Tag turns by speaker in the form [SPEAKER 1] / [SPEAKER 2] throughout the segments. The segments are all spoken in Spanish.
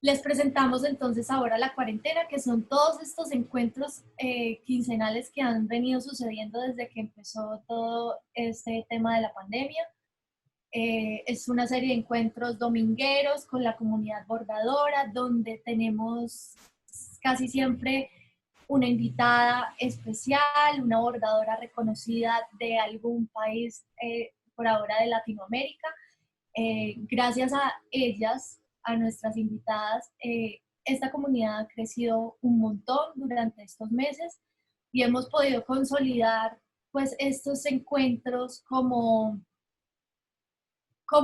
[SPEAKER 1] Les presentamos entonces ahora la cuarentena, que son todos estos encuentros quincenales que han venido sucediendo desde que empezó todo este tema de la pandemia. Es una serie de encuentros domingueros con la comunidad bordadora, donde tenemos casi siempre una invitada especial, una bordadora reconocida de algún país, por ahora de Latinoamérica. Gracias a ellas, a nuestras invitadas, esta comunidad ha crecido un montón durante estos meses y hemos podido consolidar pues estos encuentros como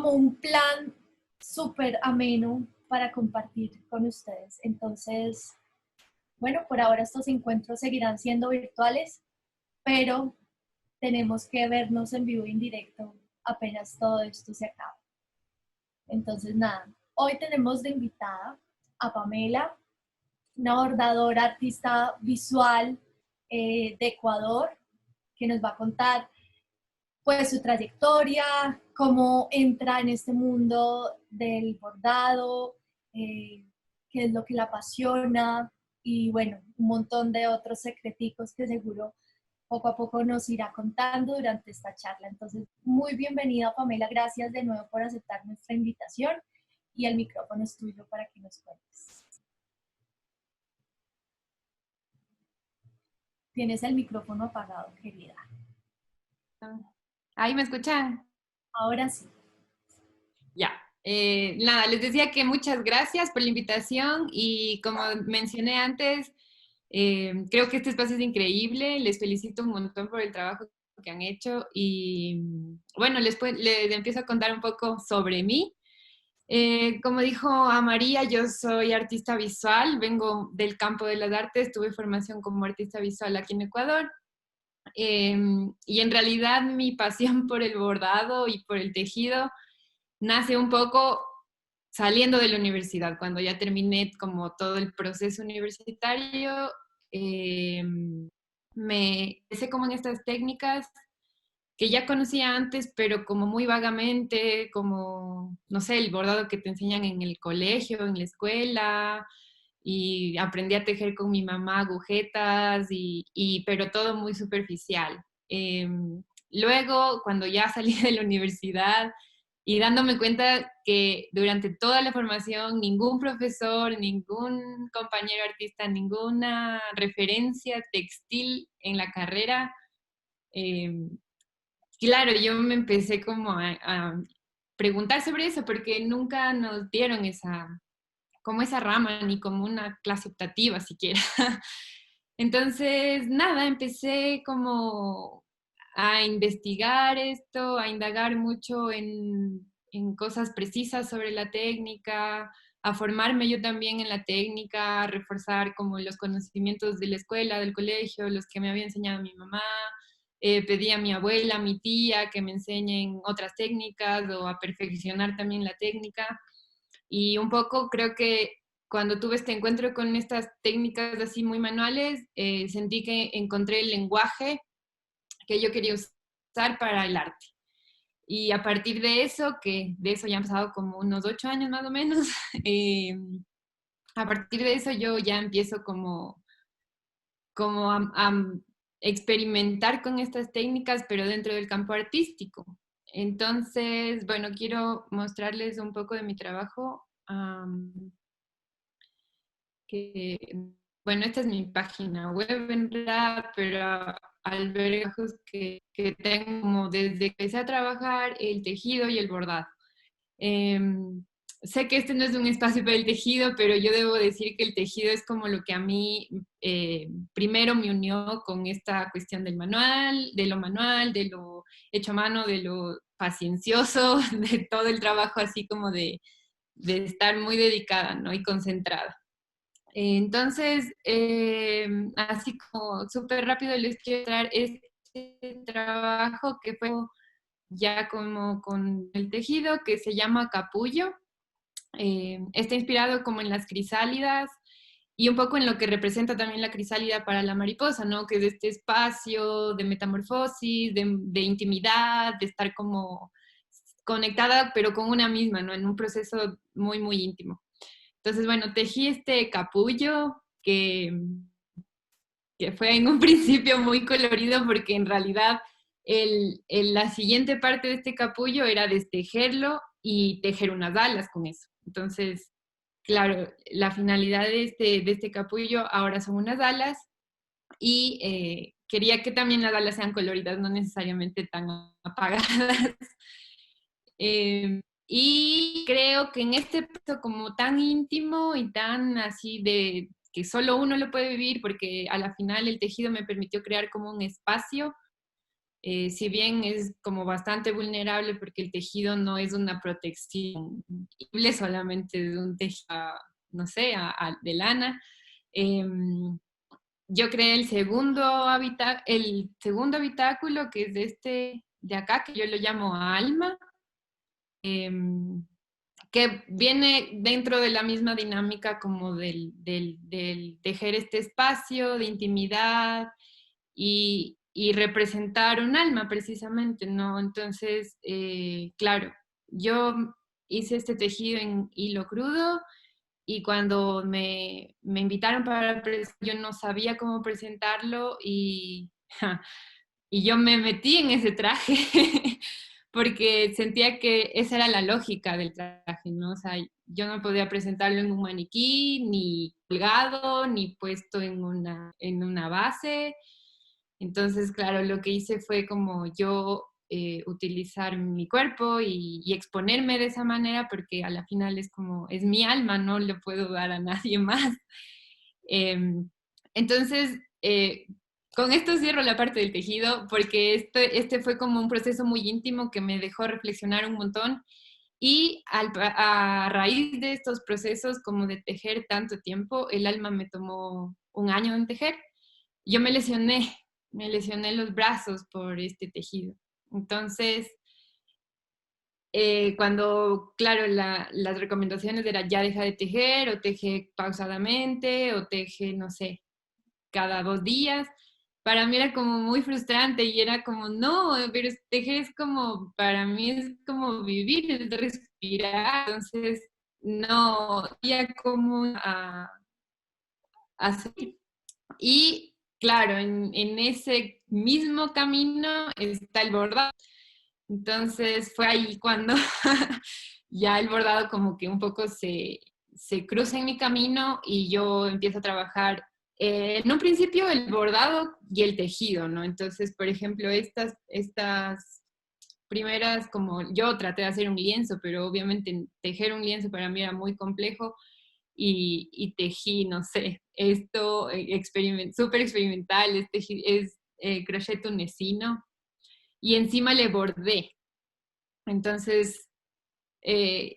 [SPEAKER 1] un plan súper ameno para compartir con ustedes. Entonces, bueno, por ahora estos encuentros seguirán siendo virtuales, pero tenemos que vernos en vivo e en directo apenas todo esto se acabe. Entonces, nada, hoy tenemos de invitada a Pamela, una bordadora artista visual de Ecuador, que nos va a contar pues su trayectoria, cómo entra en este mundo del bordado, qué es lo que la apasiona y bueno, un montón de otros secreticos que seguro poco a poco nos irá contando durante esta charla. Entonces, muy bienvenida Pamela, gracias de nuevo por aceptar nuestra invitación y el micrófono es tuyo para que nos cuentes. Tienes el micrófono apagado, querida.
[SPEAKER 2] ¿Ahí me escuchan?
[SPEAKER 1] Ahora sí.
[SPEAKER 2] Ya. Nada, les decía que muchas gracias por la invitación y como mencioné antes, creo que este espacio es increíble, les felicito un montón por el trabajo que han hecho y bueno, les empiezo a contar un poco sobre mí. Como dijo a María, yo soy artista visual, vengo del campo de las artes, tuve formación como artista visual aquí en Ecuador. Y en realidad mi pasión por el bordado y por el tejido nace un poco saliendo de la universidad, cuando ya terminé como todo el proceso universitario, eh, me empecé como en estas técnicas que ya conocía antes, pero como muy vagamente, como, no sé, el bordado que te enseñan en el colegio, en la escuela, y aprendí a tejer con mi mamá agujetas, pero todo muy superficial. Luego, cuando ya salí de la universidad y dándome cuenta que durante toda la formación ningún profesor, ningún compañero artista, ninguna referencia textil en la carrera, eh, claro, yo me empecé como a preguntar sobre eso porque nunca nos dieron como esa rama, ni como una clase optativa siquiera. Entonces, nada, empecé como a investigar esto, a indagar mucho en cosas precisas sobre la técnica, a formarme yo también en la técnica, a reforzar como los conocimientos de la escuela, del colegio, los que me había enseñado mi mamá. Pedí a mi abuela, a mi tía que me enseñen otras técnicas o a perfeccionar también la técnica. Y un poco creo que cuando tuve este encuentro con estas técnicas así muy manuales, sentí que encontré el lenguaje que yo quería usar para el arte. Y a partir de eso, que de eso ya han pasado como unos 8 años más o menos, a partir de eso yo ya empiezo como a experimentar con estas técnicas, pero dentro del campo artístico. Entonces, bueno, quiero mostrarles un poco de mi trabajo. Que, bueno, esta es mi página web en realidad, pero alberga que tengo como desde que empecé a trabajar el tejido y el bordado. Eh, Sé que este no es un espacio para el tejido, pero yo debo decir que el tejido es como lo que a mí primero me unió con esta cuestión del manual, de lo hecho a mano, de lo paciencioso, de todo el trabajo así como de estar muy dedicada, ¿no? Y concentrada. Entonces, así como súper rápido les quiero mostrar este trabajo que fue ya como con el tejido, que se llama capullo. Está inspirado como en las crisálidas y un poco en lo que representa también la crisálida para la mariposa, ¿no? Que es este espacio de metamorfosis, de intimidad, de estar como conectada, pero con una misma, ¿no? En un proceso muy, muy íntimo. Entonces, bueno, tejí este capullo que fue en un principio muy colorido porque en realidad la siguiente parte de este capullo era destejerlo y tejer unas alas con eso. Entonces, claro, la finalidad de este capullo ahora son unas alas y quería que también las alas sean coloridas, no necesariamente tan apagadas. Y creo que en este punto como tan íntimo y tan así de que solo uno lo puede vivir, porque a la final el tejido me permitió crear como un espacio, si bien es como bastante vulnerable porque el tejido no es una protección solamente de un tejido, no sé, de lana. Yo creé el segundo habitáculo, que es de acá, que yo lo llamo alma, que viene dentro de la misma dinámica como del tejer este espacio de intimidad y representar un alma precisamente, ¿no? Entonces, claro, yo hice este tejido en hilo crudo y cuando me invitaron para yo no sabía cómo presentarlo y yo me metí en ese traje porque sentía que esa era la lógica del traje, ¿no? O sea, yo no podía presentarlo en un maniquí, ni colgado, ni puesto en una base. Entonces, claro, lo que hice fue como yo utilizar mi cuerpo y exponerme de esa manera, porque a la final es como, es mi alma, no le puedo dar a nadie más. Em, entonces, con esto cierro la parte del tejido, porque este fue como un proceso muy íntimo que me dejó reflexionar un montón. Y a raíz de estos procesos, como de tejer tanto tiempo, el alma me tomó un año en tejer. Yo me lesioné los brazos por este tejido. Entonces, cuando, claro, las recomendaciones eran ya deja de tejer o teje pausadamente o teje, no sé, cada 2 días, para mí era como muy frustrante y era como, no, pero tejer es como, para mí es como vivir, es respirar, entonces no había como hacer. Y claro, en ese mismo camino está el bordado. Entonces fue ahí cuando ya el bordado como que un poco se cruza en mi camino y yo empiezo a trabajar en un principio el bordado y el tejido, ¿no? Entonces, por ejemplo, estas primeras, como yo traté de hacer un lienzo, pero obviamente tejer un lienzo para mí era muy complejo y tejí, no sé, esto súper experimental, es crochet tunecino y encima le bordé. Entonces,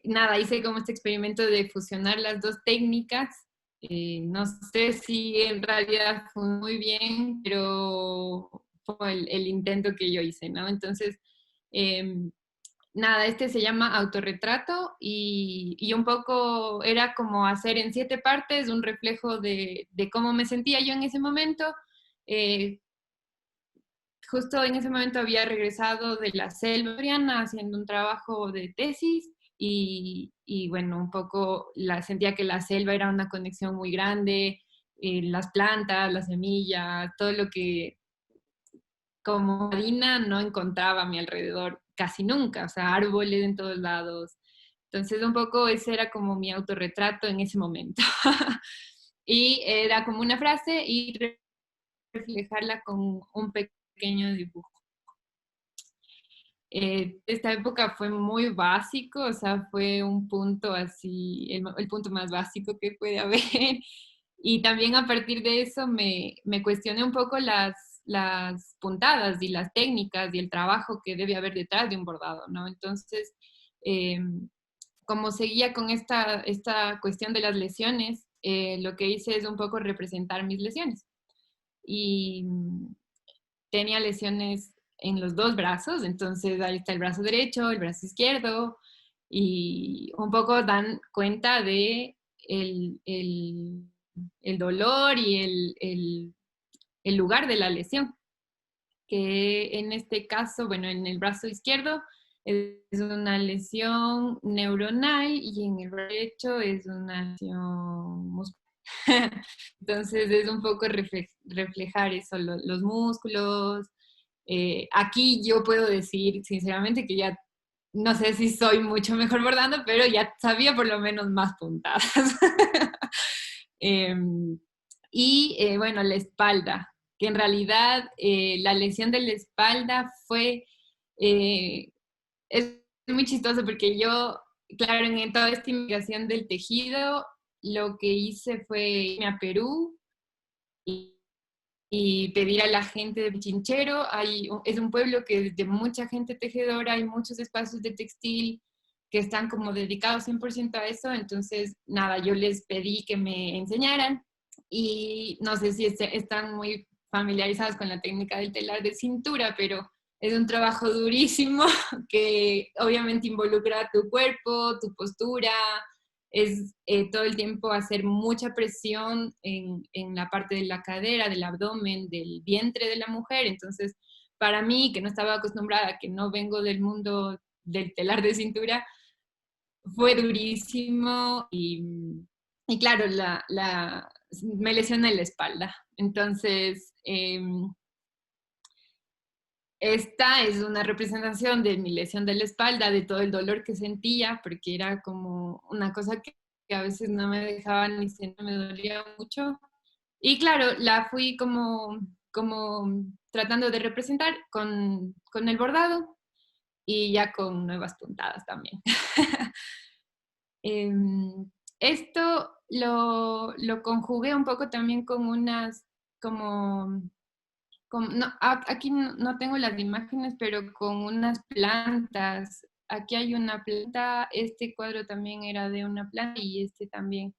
[SPEAKER 2] nada, hice como este experimento de fusionar las dos técnicas. No sé si en realidad fue muy bien, pero fue el intento que yo hice, ¿no? Entonces, nada, este se llama autorretrato y un poco era como hacer en 7 partes un reflejo de cómo me sentía yo en ese momento. Eh, Justo en ese momento había regresado de la selva peruana haciendo un trabajo de tesis y bueno, un poco sentía que la selva era una conexión muy grande, las plantas, las semillas, todo lo que como Marina no encontraba a mi alrededor casi nunca, o sea, árboles en todos lados. Entonces, un poco ese era como mi autorretrato en ese momento. Y era como una frase y reflejarla con un pequeño dibujo. Esta época fue muy básico, o sea, fue un punto así, el punto más básico que puede haber. Y también a partir de eso me cuestioné un poco las puntadas y las técnicas y el trabajo que debe haber detrás de un bordado, ¿no? Entonces, eh, como seguía con esta cuestión de las lesiones, lo que hice es un poco representar mis lesiones. Y tenía lesiones en los dos brazos, entonces ahí está el brazo derecho, el brazo izquierdo, y un poco dan cuenta de el dolor y el lugar de la lesión, que en este caso, bueno, en el brazo izquierdo es una lesión neuronal y en el derecho es una lesión muscular. Entonces es un poco reflejar eso, los músculos. Aquí yo puedo decir sinceramente que ya no sé si soy mucho mejor bordando, pero ya sabía por lo menos más puntadas. Bueno, la espalda, que en realidad la lesión de la espalda fue, es muy chistoso porque yo, claro, en toda esta investigación del tejido, lo que hice fue irme a Perú y, y pedir a la gente de Pichinchero. Es un pueblo que es de mucha gente tejedora, hay muchos espacios de textil que están como dedicados 100% a eso, entonces nada, yo les pedí que me enseñaran y no sé si están muy familiarizados con la técnica del telar de cintura, pero es un trabajo durísimo que obviamente involucra tu cuerpo, tu postura, es todo el tiempo hacer mucha presión en la parte de la cadera, del abdomen, del vientre de la mujer. Entonces, para mí, que no estaba acostumbrada, que no vengo del mundo del telar de cintura, fue durísimo y claro, me lesioné la espalda. Entonces, esta es una representación de mi lesión de la espalda, de todo el dolor que sentía, porque era como una cosa que a veces no me dejaba ni sentir, me dolía mucho. Y claro, la fui como tratando de representar con el bordado y ya con nuevas puntadas también. Esto lo conjugué un poco también con unas como no, aquí no tengo las imágenes, pero con unas plantas. Aquí hay una planta, este cuadro también era de una planta y este también.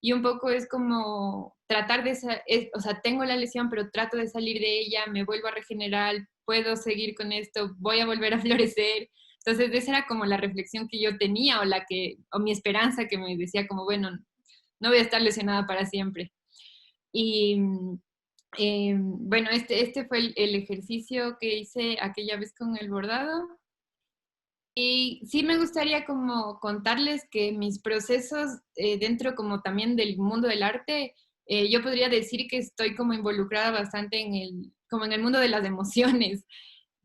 [SPEAKER 2] Y un poco es como tratar o sea, tengo la lesión, pero trato de salir de ella, me vuelvo a regenerar, puedo seguir con esto, voy a volver a florecer. Entonces, esa era como la reflexión que yo tenía o mi esperanza que me decía como, bueno, no voy a estar lesionada para siempre. Y bueno, este fue el ejercicio que hice aquella vez con el bordado. Y sí me gustaría como contarles que mis procesos dentro como también del mundo del arte, yo podría decir que estoy como involucrada bastante como en el mundo de las emociones,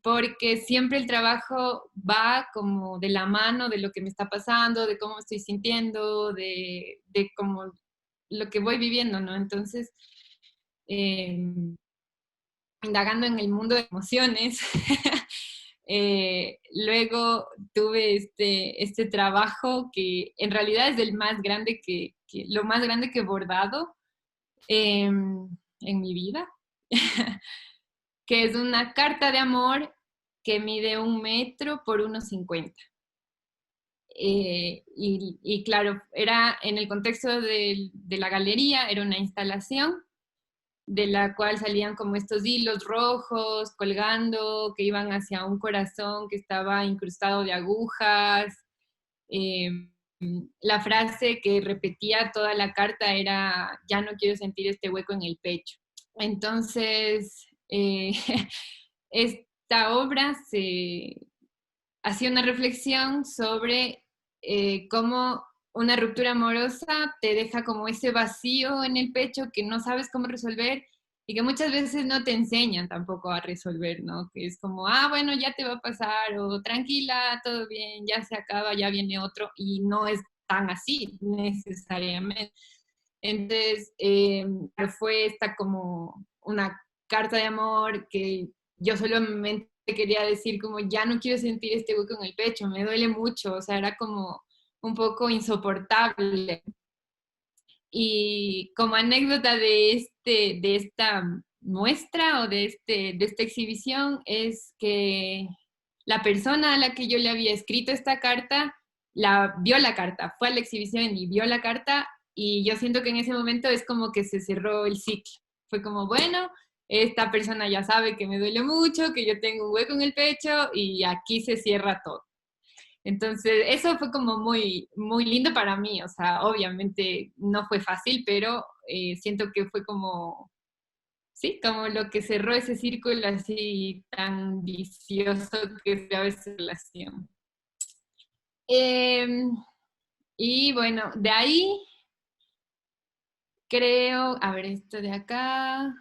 [SPEAKER 2] porque siempre el trabajo va como de la mano de lo que me está pasando, de cómo me estoy sintiendo, de como lo que voy viviendo, ¿no? Entonces, eh, indagando en el mundo de emociones. Luego tuve este trabajo que en realidad es el más grande lo más grande que he bordado en mi vida, que es una carta de amor que mide 1 metro por 1,50. Y claro, era en el contexto de la galería, era una instalación de la cual salían como estos hilos rojos colgando que iban hacia un corazón que estaba incrustado de agujas. Eh, la frase que repetía toda la carta era, ya no quiero sentir este hueco en el pecho. Entonces, esta obra hacía una reflexión sobre cómo una ruptura amorosa te deja como ese vacío en el pecho que no sabes cómo resolver y que muchas veces no te enseñan tampoco a resolver, ¿no? Que es como, bueno, ya te va a pasar, o tranquila, todo bien, ya se acaba, ya viene otro, y no es tan así necesariamente. Entonces, fue esta como una carta de amor que yo solamente quería decir como, ya no quiero sentir este hueco en el pecho, me duele mucho, o sea, era como un poco insoportable. Y como anécdota de esta muestra o de esta exhibición es que la persona a la que yo le había escrito esta carta, vio la carta, fue a la exhibición y vio la carta y yo siento que en ese momento es como que se cerró el ciclo. Fue como, bueno, esta persona ya sabe que me duele mucho, que yo tengo un hueco en el pecho y aquí se cierra todo. Entonces, eso fue como muy, muy lindo para mí. O sea, obviamente no fue fácil, pero siento que fue como, sí, como lo que cerró ese círculo así tan vicioso que es a veces la relación. Em, y bueno, de ahí creo, a ver, esto de acá.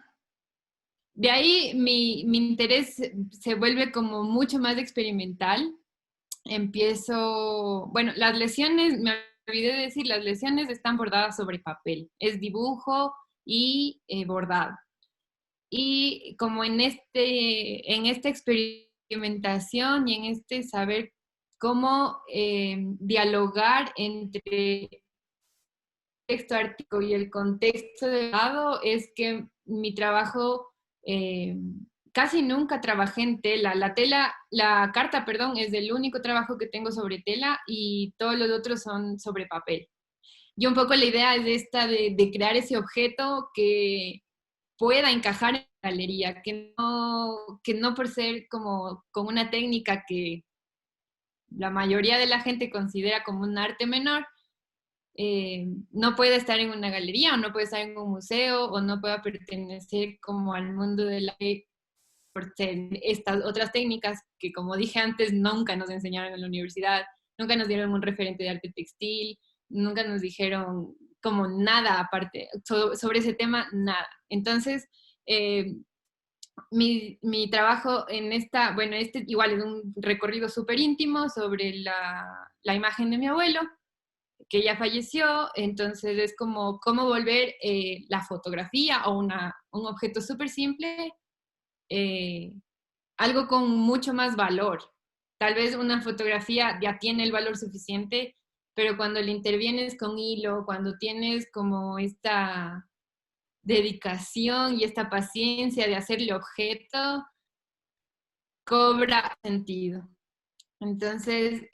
[SPEAKER 2] De ahí mi interés se vuelve como mucho más experimental. Empiezo, bueno, las lesiones, me olvidé de decir, las lesiones están bordadas sobre papel. Es dibujo y bordado. Y como en esta experimentación y en este saber cómo dialogar entre texto artístico y el contexto de lado es que mi trabajo eh, casi nunca trabajé en tela. La carta, perdón, es el único trabajo que tengo sobre tela y todos los otros son sobre papel. Y un poco la idea es esta de crear ese objeto que pueda encajar en la galería, que no por ser como con una técnica que la mayoría de la gente considera como un arte menor, no puede estar en una galería o no puede estar en un museo o no pueda pertenecer como al mundo del arte por ser estas otras técnicas que, como dije antes, nunca nos enseñaron en la universidad, nunca nos dieron un referente de arte textil, nunca nos dijeron como nada aparte sobre ese tema, nada. Entonces, eh, mi trabajo en esta, bueno, este igual es un recorrido súper íntimo sobre la imagen de mi abuelo, que ya falleció, entonces es como cómo volver la fotografía o un objeto súper simple, eh, algo con mucho más valor. Tal vez una fotografía ya tiene el valor suficiente, pero cuando le intervienes con hilo, cuando tienes como esta dedicación y esta paciencia de hacerle objeto, cobra sentido. Entonces,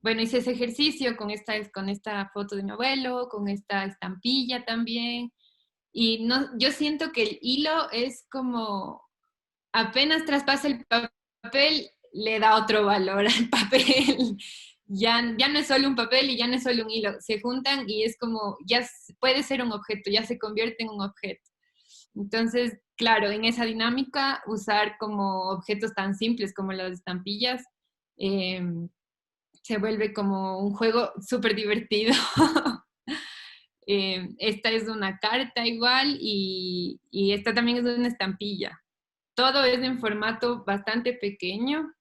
[SPEAKER 2] bueno, hice ese ejercicio con esta foto de mi abuelo, con esta estampilla también. Y no, yo siento que el hilo es como, apenas traspasa el papel, le da otro valor al papel. Ya no es solo un papel y ya no es solo un hilo. Se juntan y es como, puede ser un objeto, ya se convierte en un objeto. Entonces, claro, en esa dinámica, usar como objetos tan simples como las estampillas, eh, se vuelve como un juego súper divertido. Esta es una carta igual y esta también es una estampilla. Todo es en formato bastante pequeño,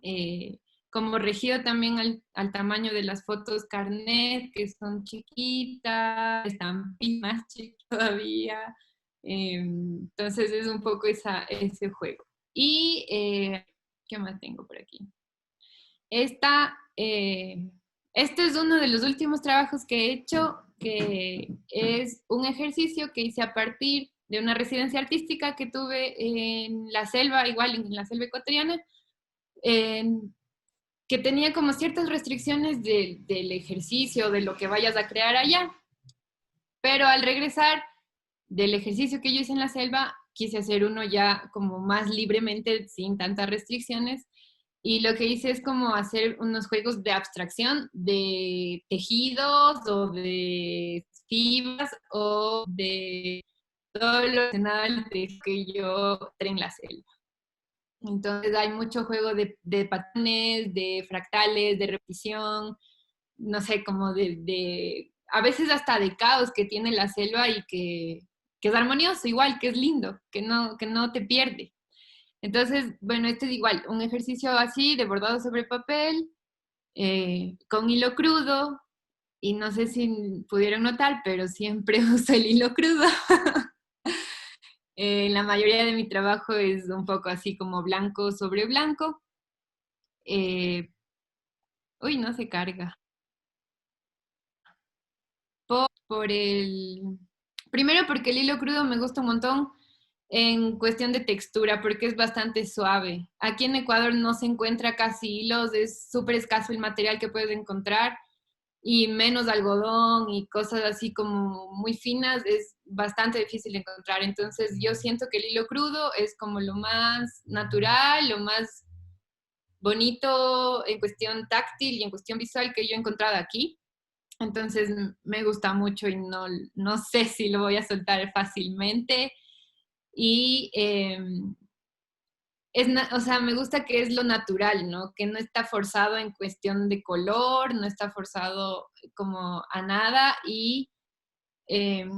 [SPEAKER 2] eh, como regido también al tamaño de las fotos carnet, que son chiquitas, estampillas más chiquitas todavía. Entonces es un poco ese juego. Y, ¿qué más tengo por aquí? Esta, este es uno de los últimos trabajos que he hecho, que es un ejercicio que hice a partir de una residencia artística que tuve en la selva, igual en la selva ecuatoriana, que tenía como ciertas restricciones del ejercicio, de lo que vayas a crear allá. Pero al regresar del ejercicio que yo hice en la selva, quise hacer uno ya como más libremente, sin tantas restricciones, y lo que hice es como hacer unos juegos de abstracción de tejidos o de fibras o de todo lo relacionado que yo entré en la selva. Entonces hay mucho juego de patrones, de fractales, de repetición, no sé, como a veces hasta de caos que tiene la selva y que es armonioso igual, que es lindo, que no te pierde. Entonces, bueno, este es igual, un ejercicio así de bordado sobre papel, con hilo crudo, y no sé si pudieron notar, pero siempre uso el hilo crudo. La mayoría de mi trabajo es un poco así como blanco sobre blanco. Eh, uy, no se carga. Por el... Primero porque el hilo crudo me gusta un montón en cuestión de textura, porque es bastante suave. Aquí en Ecuador no se encuentra casi hilos, es súper escaso el material que puedes encontrar y menos algodón y cosas así como muy finas es bastante difícil de encontrar. Entonces yo siento que el hilo crudo es como lo más natural, lo más bonito en cuestión táctil y en cuestión visual que yo he encontrado aquí. Entonces me gusta mucho y no sé si lo voy a soltar fácilmente. Y o sea, me gusta que es lo natural, ¿no? Que no está forzado en cuestión de color, no está forzado como a nada y eh,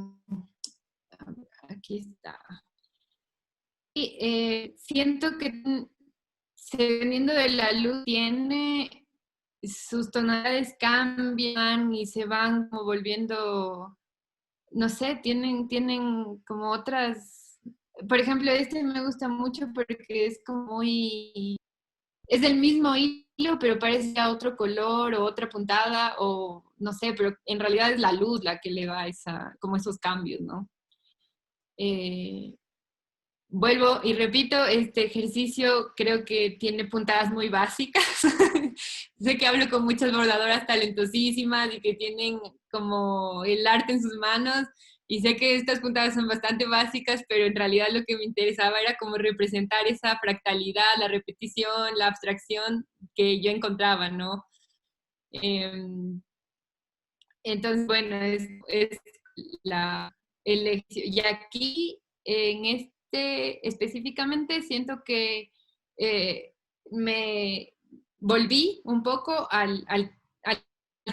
[SPEAKER 2] aquí está. Y siento que dependiendo de la luz tiene, sus tonalidades cambian y se van como volviendo, no sé, tienen como otras, por ejemplo, este me gusta mucho porque es como muy, es del mismo hilo, pero parece a otro color o otra puntada o no sé, pero en realidad es la luz la que le da como esos cambios, ¿no? Eh, Vuelvo y repito, este ejercicio creo que tiene puntadas muy básicas. Sé que hablo con muchas bordadoras talentosísimas y que tienen como el arte en sus manos y sé que estas puntadas son bastante básicas, pero en realidad lo que me interesaba era como representar esa fractalidad, la repetición, la abstracción que yo encontraba, ¿no? Em, entonces, bueno, es el ejercicio. Y aquí, en este específicamente, siento que eh, me volví un poco al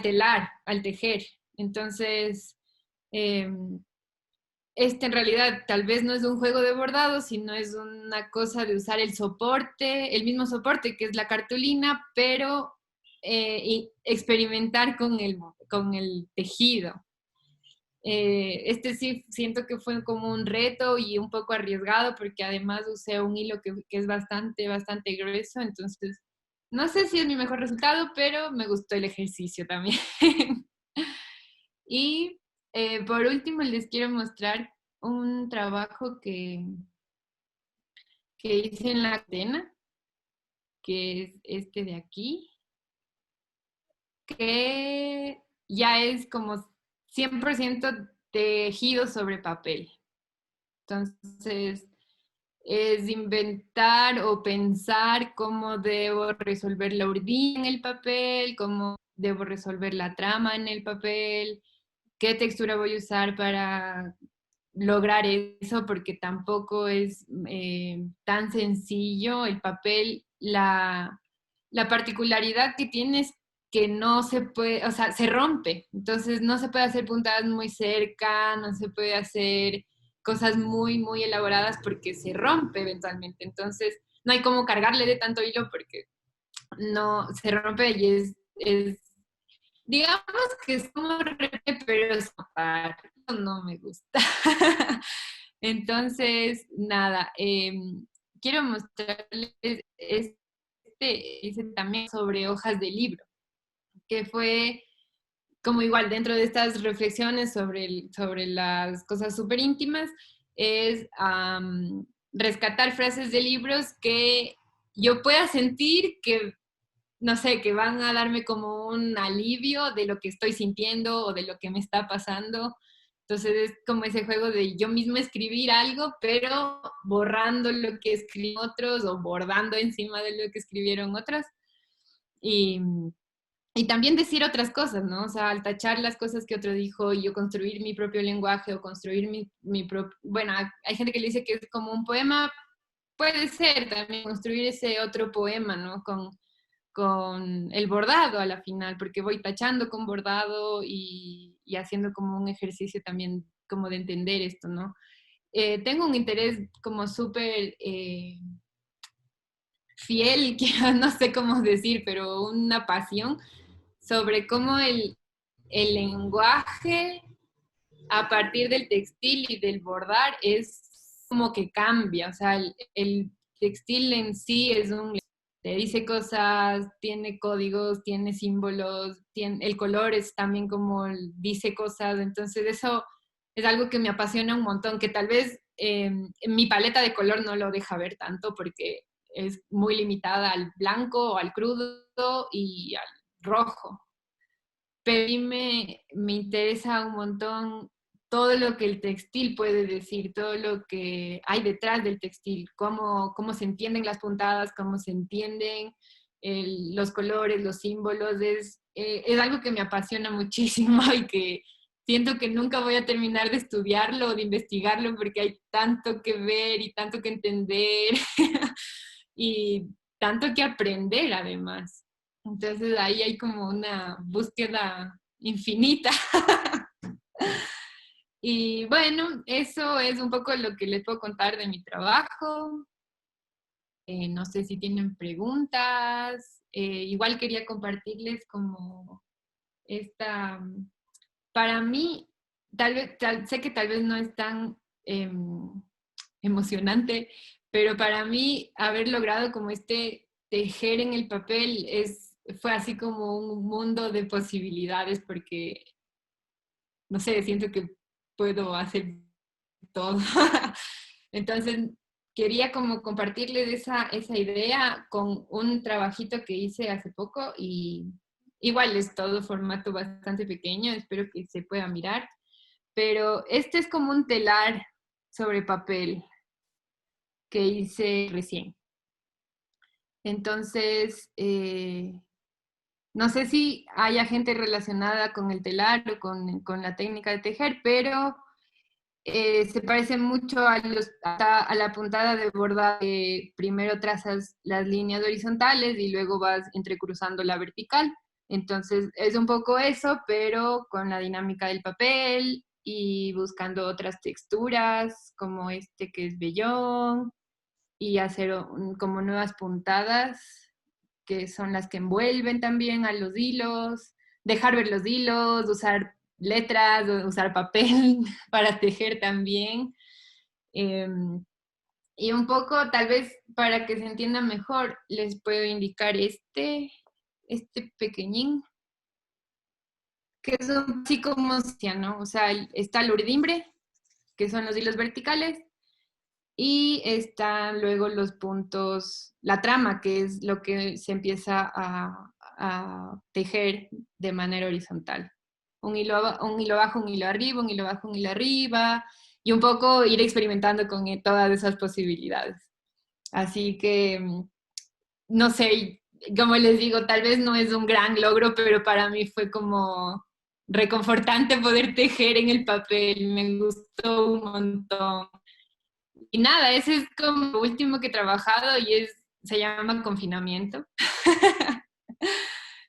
[SPEAKER 2] telar, al tejer. Entonces, eh, este en realidad tal vez no es un juego de bordado, sino es una cosa de usar el soporte, el mismo soporte que es la cartulina, pero y experimentar con el tejido. Este sí siento que fue como un reto y un poco arriesgado porque además usé un hilo que es bastante grueso, entonces no sé si es mi mejor resultado, pero me gustó el ejercicio también. Y por último les quiero mostrar un trabajo que hice en la cadena, que es este de aquí, que ya es como 100% tejido sobre papel. Entonces, es inventar o pensar cómo debo resolver la urdilla en el papel, cómo debo resolver la trama en el papel, qué textura voy a usar para lograr eso, porque tampoco es tan sencillo el papel. La particularidad que tiene es que no se puede, o sea, se rompe, entonces no se puede hacer puntadas muy cerca, no se puede hacer cosas muy elaboradas porque se rompe eventualmente, entonces no hay como cargarle de tanto hilo porque no se rompe y digamos que es como repente, pero es no me gusta. Entonces, nada, quiero mostrarles hice también sobre hojas de libro, que fue como igual dentro de estas reflexiones sobre las cosas súper íntimas, es rescatar frases de libros que yo pueda sentir que no sé, que van a darme como un alivio de lo que estoy sintiendo o de lo que me está pasando. Entonces es como ese juego de yo mismo escribir algo, pero borrando lo que escriben otros o bordando encima de lo que escribieron otros. Y, y también decir otras cosas, ¿no? O sea, al tachar las cosas que otro dijo y yo construir mi propio lenguaje o construir mi propio... Bueno, hay gente que le dice que es como un poema, puede ser también construir ese otro poema, ¿no? Con el bordado a la final, porque voy tachando con bordado y haciendo como un ejercicio también como de entender esto, ¿no? Tengo un interés como súper fiel, que no sé cómo decir, pero una pasión sobre cómo el lenguaje a partir del textil y del bordar es como que cambia, o sea, el textil en sí es te dice cosas, tiene códigos, tiene símbolos, el color es también como dice cosas, entonces eso es algo que me apasiona un montón, que tal vez mi paleta de color no lo deja ver tanto porque es muy limitada al blanco o al crudo y al rojo, pero a mí me interesa un montón todo lo que el textil puede decir, todo lo que hay detrás del textil, cómo se entienden las puntadas, cómo se entienden los colores, los símbolos, es algo que me apasiona muchísimo y que siento que nunca voy a terminar de estudiarlo o de investigarlo porque hay tanto que ver y tanto que entender. y tanto que aprender además. Entonces ahí hay como una búsqueda infinita. Y bueno, eso es un poco lo que les puedo contar de mi trabajo. No sé si tienen preguntas. Igual quería compartirles como esta, para mí, sé que tal vez no es tan emocionante, pero para mí haber logrado como este tejer en el papel fue así como un mundo de posibilidades porque, no sé, siento que puedo hacer todo. Entonces, quería como compartirles esa idea con un trabajito que hice hace poco y igual es todo formato bastante pequeño, espero que se pueda mirar, pero este es como un telar sobre papel que hice recién. Entonces, no sé si haya gente relacionada con el telar o con la técnica de tejer, pero se parece mucho a la puntada de borda que primero trazas las líneas horizontales y luego vas entrecruzando la vertical. Entonces es un poco eso, pero con la dinámica del papel y buscando otras texturas como este que es vellón y hacer como nuevas puntadas que son las que envuelven también a los hilos, dejar ver los hilos, usar letras, usar papel para tejer también. Eh, y un poco, tal vez para que se entienda mejor, les puedo indicar este pequeñín, que es así como, ¿no? O sea, está el urdimbre, que son los hilos verticales, y están luego los puntos, la trama, que es lo que se empieza a tejer de manera horizontal. Un hilo bajo, un hilo arriba, un hilo bajo, un hilo arriba, y un poco ir experimentando con todas esas posibilidades. Así que, no sé, como les digo, tal vez no es un gran logro, pero para mí fue como reconfortante poder tejer en el papel, me gustó un montón. Y nada, ese es como lo último que he trabajado y se llama confinamiento.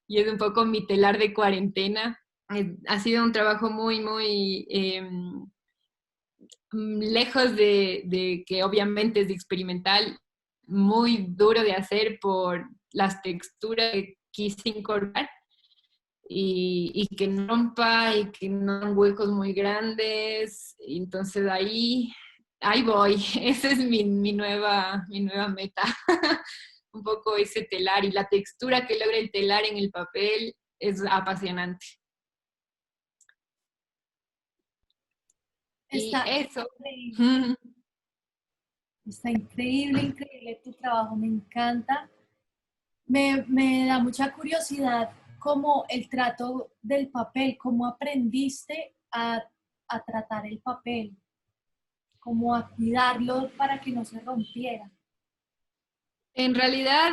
[SPEAKER 2] Y es un poco mi telar de cuarentena. Ha sido un trabajo muy, muy lejos de que obviamente es experimental, muy duro de hacer por las texturas que quise incorporar y que no rompa y que no hagan huecos muy grandes. Entonces ahí voy. Esa es mi nueva meta. Un poco ese telar y la textura que logra el telar en el papel es apasionante. Y
[SPEAKER 1] Está
[SPEAKER 2] eso.
[SPEAKER 1] increíble, está increíble, increíble tu trabajo, me encanta. Me da mucha curiosidad cómo el trato del papel, cómo aprendiste a tratar el papel, cómo a cuidarlo para que no se rompiera.
[SPEAKER 2] En realidad,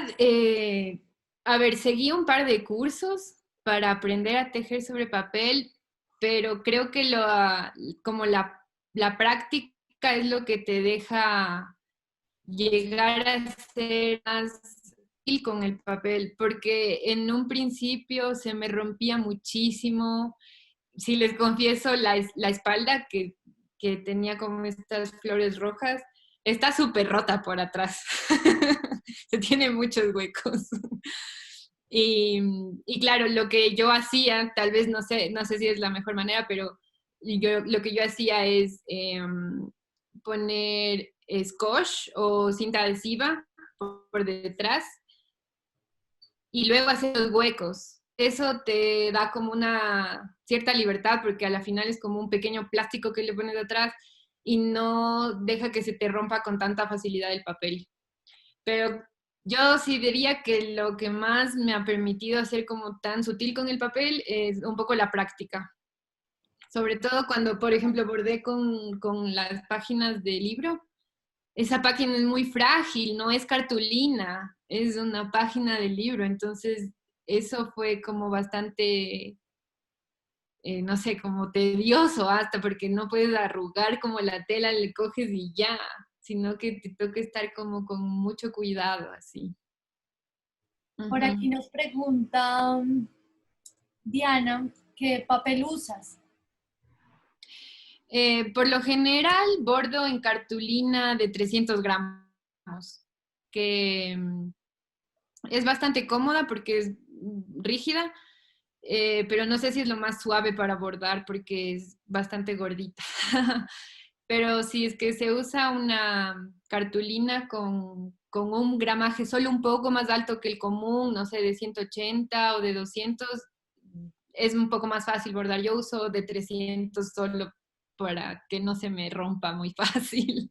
[SPEAKER 2] a ver, seguí un par de cursos para aprender a tejer sobre papel, pero creo que como la práctica es lo que te deja llegar a ser más útil con el papel, porque en un principio se me rompía muchísimo. Si les confieso, la espalda que tenía como estas flores rojas, está súper rota por atrás. Se tiene muchos huecos. Y, y, claro, lo que yo hacía, tal vez no sé si es la mejor manera, pero lo que yo hacía es poner scotch o cinta adhesiva por detrás y luego hacer los huecos. Eso te da como una cierta libertad porque a la final es como un pequeño plástico que le pones atrás y no deja que se te rompa con tanta facilidad el papel. Pero yo sí diría que lo que más me ha permitido hacer como tan sutil con el papel es un poco la práctica. Sobre todo cuando, por ejemplo, bordé con las páginas del libro. Esa página es muy frágil, no es cartulina, es una página del libro. Entonces, eso fue como bastante, no sé, como tedioso hasta porque no puedes arrugar como la tela, le coges y ya, sino que te toca estar como con mucho cuidado, así.
[SPEAKER 1] Por aquí nos pregunta Diana, ¿qué papel usas?
[SPEAKER 2] Por lo general, bordo en cartulina de 300 gramos, que es bastante cómoda porque es rígida, pero no sé si es lo más suave para bordar porque es bastante gordita. Pero si es que se usa una cartulina con un gramaje solo un poco más alto que el común, no sé, de 180 o de 200, es un poco más fácil bordar. Yo uso de 300 solo para que no se me rompa muy fácil.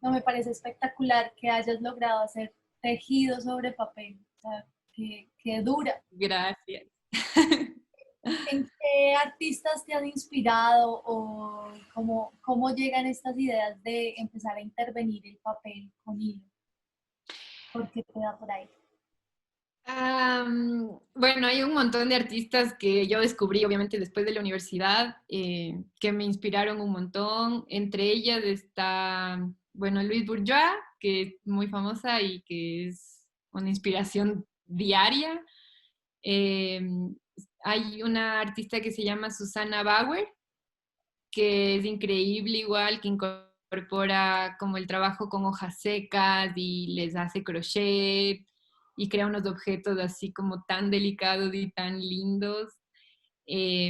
[SPEAKER 1] No, me parece espectacular que hayas logrado hacer tejido sobre papel. O sea, que dura.
[SPEAKER 2] Gracias.
[SPEAKER 1] ¿En qué artistas te han inspirado o cómo llegan estas ideas de empezar a intervenir el papel con hilo? ¿Por qué te da por ahí?
[SPEAKER 2] Bueno, hay un montón de artistas que yo descubrí, obviamente, después de la universidad, que me inspiraron un montón. Entre ellas está, bueno, Louise Bourgeois, que es muy famosa y que es una inspiración diaria. Eh, Hay una artista que se llama Susanna Bauer, que es increíble igual, que incorpora como el trabajo con hojas secas y les hace crochet y crea unos objetos así como tan delicados y tan lindos.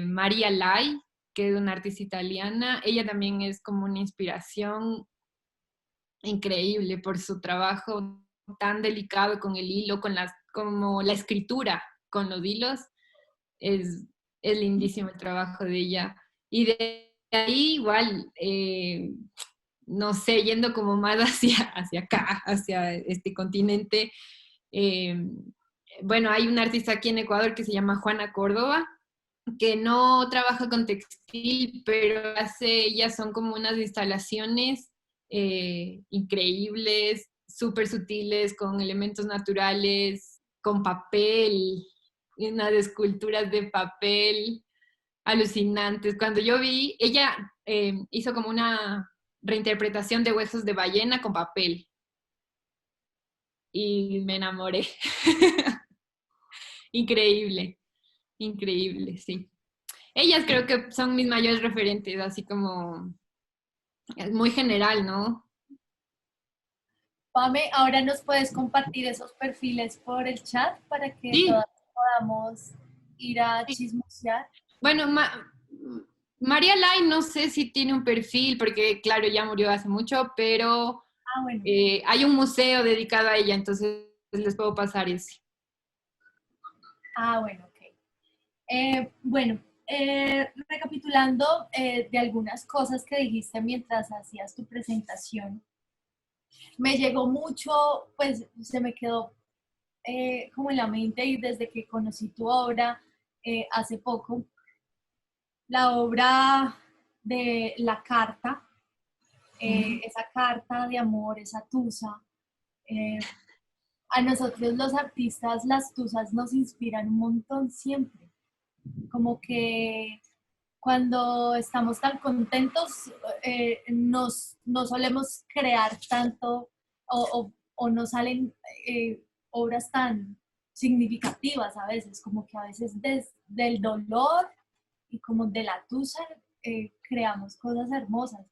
[SPEAKER 2] Maria Lai, que es una artista italiana, ella también es como una inspiración increíble por su trabajo tan delicado con el hilo, como la escritura con los hilos. Es, es lindísimo el trabajo de ella. Y de ahí igual, no sé, yendo como más hacia acá, hacia este continente, eh, bueno, hay una artista aquí en Ecuador que se llama Juana Córdoba, que no trabaja con textil, pero ellas son como unas instalaciones increíbles, súper sutiles, con elementos naturales, con papel, y unas esculturas de papel alucinantes. Cuando yo vi, ella hizo como una reinterpretación de Huesos de ballena con papel y me enamoré. Increíble, increíble, sí. Ellas creo que son mis mayores referentes, así como muy general, ¿no?
[SPEAKER 1] Pame, ahora nos puedes compartir esos perfiles por el chat para que
[SPEAKER 2] Sí,
[SPEAKER 1] todas podamos ir a
[SPEAKER 2] sí.
[SPEAKER 1] chismosear.
[SPEAKER 2] Bueno, María Lai no sé si tiene un perfil, porque claro, ya murió hace mucho, pero
[SPEAKER 1] Ah, bueno.
[SPEAKER 2] hay un museo dedicado a ella, entonces les puedo pasar ese.
[SPEAKER 1] Ah, bueno, ok. Bueno, recapitulando de algunas cosas que dijiste mientras hacías tu presentación, me llegó mucho, pues se me quedó como en la mente y desde que conocí tu obra hace poco, la obra de La Carta, esa carta de amor, esa tusa. eh, a nosotros los artistas las tusas nos inspiran un montón siempre, como que cuando estamos tan contentos no solemos crear tanto o no salen obras tan significativas a veces, como que a veces desde el dolor y como de la tusa creamos cosas hermosas.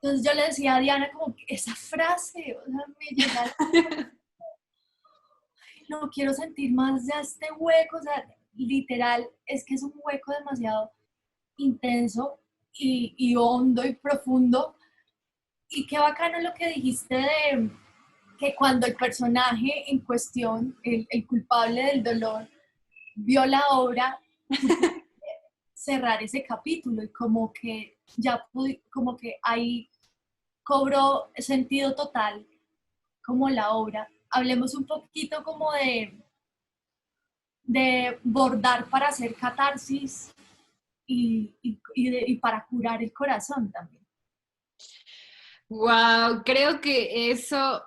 [SPEAKER 1] Entonces yo le decía a Diana como que esa frase, o sea, me llega, no quiero sentir más de este hueco, o sea, literal, es que es un hueco demasiado intenso y hondo y profundo. Y qué bacano lo que dijiste de que cuando el personaje en cuestión, el culpable del dolor, vio la obra, tú pudiste cerrar ese capítulo y como que ya como que ahí cobró sentido total como la obra. Hablemos un poquito como de bordar para hacer catarsis y para curar el corazón también.
[SPEAKER 2] Wow, creo que eso,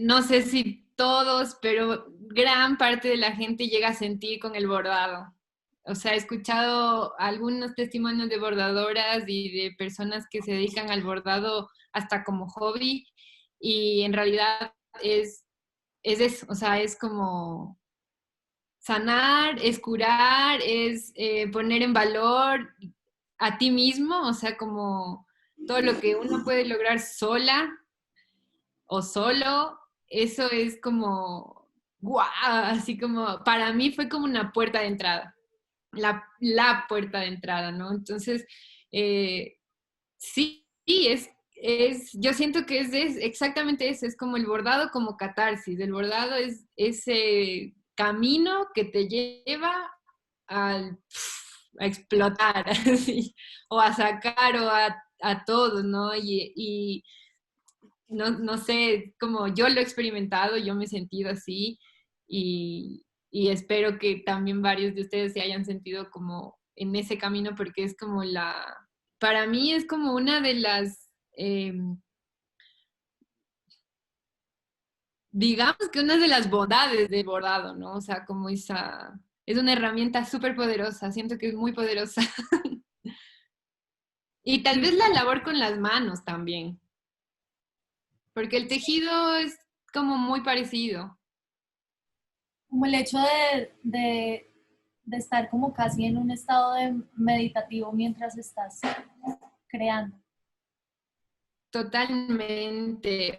[SPEAKER 2] no sé si todos, pero gran parte de la gente llega a sentir con el bordado. o sea, he escuchado algunos testimonios de bordadoras y de personas que se dedican al bordado hasta como hobby y en realidad es eso, o sea, es como sanar, es curar, es poner en valor a ti mismo, o sea, como todo lo que uno puede lograr sola o solo, eso es como, guau, así como, para mí fue como una puerta de entrada, la puerta de entrada, ¿no? Entonces, eh, sí, yo siento que es exactamente eso, es como el bordado como catarsis, el bordado es ese camino que te lleva al, a explotar, así, o a sacar a todo, ¿no? Y no sé, como yo lo he experimentado, yo me he sentido así y espero que también varios de ustedes se hayan sentido como en ese camino porque es como para mí es como una de las, digamos que una de las bondades del bordado, ¿no? O sea, como es una herramienta súper poderosa, siento que es muy poderosa. Y tal vez
[SPEAKER 1] Sí,
[SPEAKER 2] la labor con las manos también, porque el tejido es como muy parecido.
[SPEAKER 1] como el hecho de estar como casi en un estado de meditativo mientras estás creando.
[SPEAKER 2] Totalmente.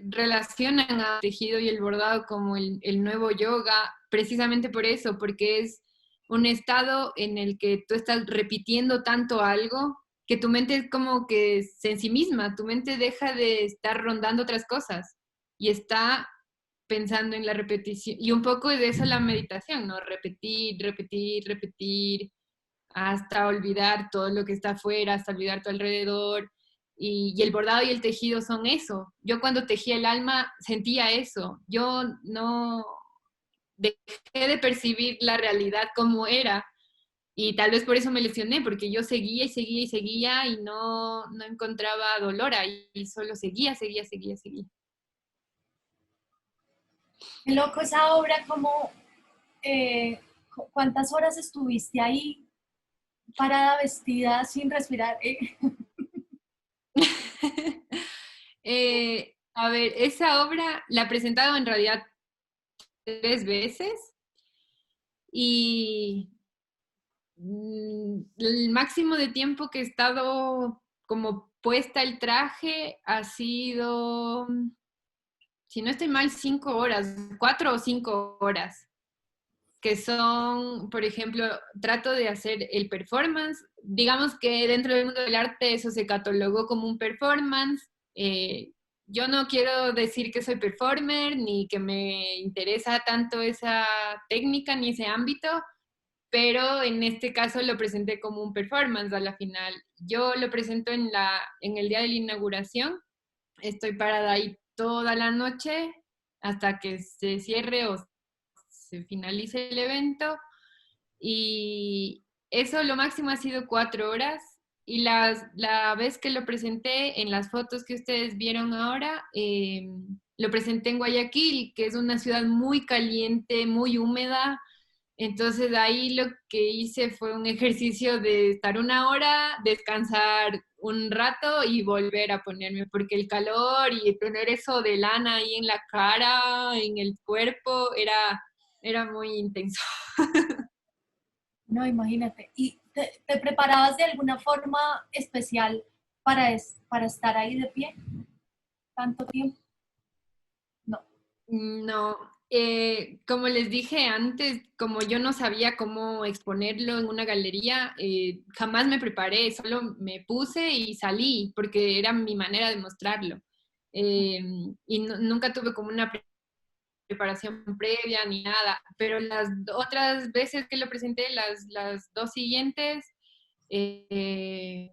[SPEAKER 2] Relacionan al tejido y el bordado como el nuevo yoga, precisamente por eso, porque es un estado en el que tú estás repitiendo tanto algo que tu mente es como que se ensimisma, tu mente deja de estar rondando otras cosas y está pensando en la repetición. Y un poco de eso la meditación, ¿no? Repetir, repetir, repetir hasta olvidar todo lo que está afuera, hasta olvidar tu alrededor. Y el bordado y el tejido son eso. Yo cuando tejía el alma sentía eso. Yo no dejé de percibir la realidad como era. Y tal vez por eso me lesioné, porque yo seguía y seguía y seguía y no encontraba dolor ahí, y solo seguía, seguía, seguía, seguía.
[SPEAKER 1] Qué loco esa obra, como cuántas horas estuviste ahí parada, vestida, sin respirar.
[SPEAKER 2] A ver, esa obra la he presentado en realidad 3 veces y el máximo de tiempo que he estado como puesta el traje ha sido, si no estoy mal, 5 horas, 4 o 5 horas, que son, por ejemplo, trato de hacer el performance. Digamos que dentro del mundo del arte eso se catalogó como un performance. Yo no quiero decir que soy performer, ni que me interesa tanto esa técnica ni ese ámbito, pero en este caso lo presenté como un performance a la final. Yo lo presento en el día de la inauguración, estoy parada ahí toda la noche hasta que se cierre o se finalice el evento y eso lo máximo ha sido 4 horas y la vez que lo presenté en las fotos que ustedes vieron ahora, lo presenté en Guayaquil, que es una ciudad muy caliente, muy húmeda, entonces ahí lo que hice fue un ejercicio de estar 1 hora, descansar un rato y volver a ponerme, porque el calor y tener eso de lana ahí en la cara, en el cuerpo, era muy intenso.
[SPEAKER 1] No, imagínate. ¿Y te preparabas de alguna forma especial para estar ahí de pie tanto tiempo? No.
[SPEAKER 2] No, como les dije antes, como yo no sabía cómo exponerlo en una galería, jamás me preparé, solo me puse y salí, porque era mi manera de mostrarlo. Eh, y nunca tuve como una preparación previa ni nada, pero las otras veces que lo presenté, las dos siguientes, eh,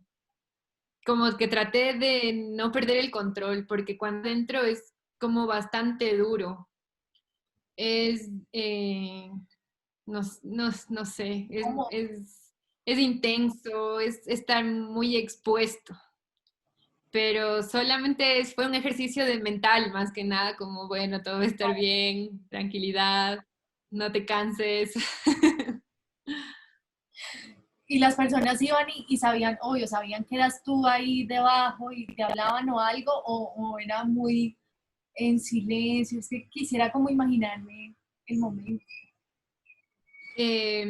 [SPEAKER 2] como que traté de no perder el control, porque cuando entro es como bastante duro. Es, no sé,
[SPEAKER 1] ¿Cómo?
[SPEAKER 2] es intenso, es estar muy expuesto, pero solamente fue un ejercicio de mental más que nada, como bueno, todo va a estar bien, tranquilidad, no te canses.
[SPEAKER 1] y las personas iban y sabían, obvio, sabían que eras tú ahí debajo y te hablaban o algo, o era muy en silencio. Es que quisiera como imaginarme el momento.
[SPEAKER 2] Eh,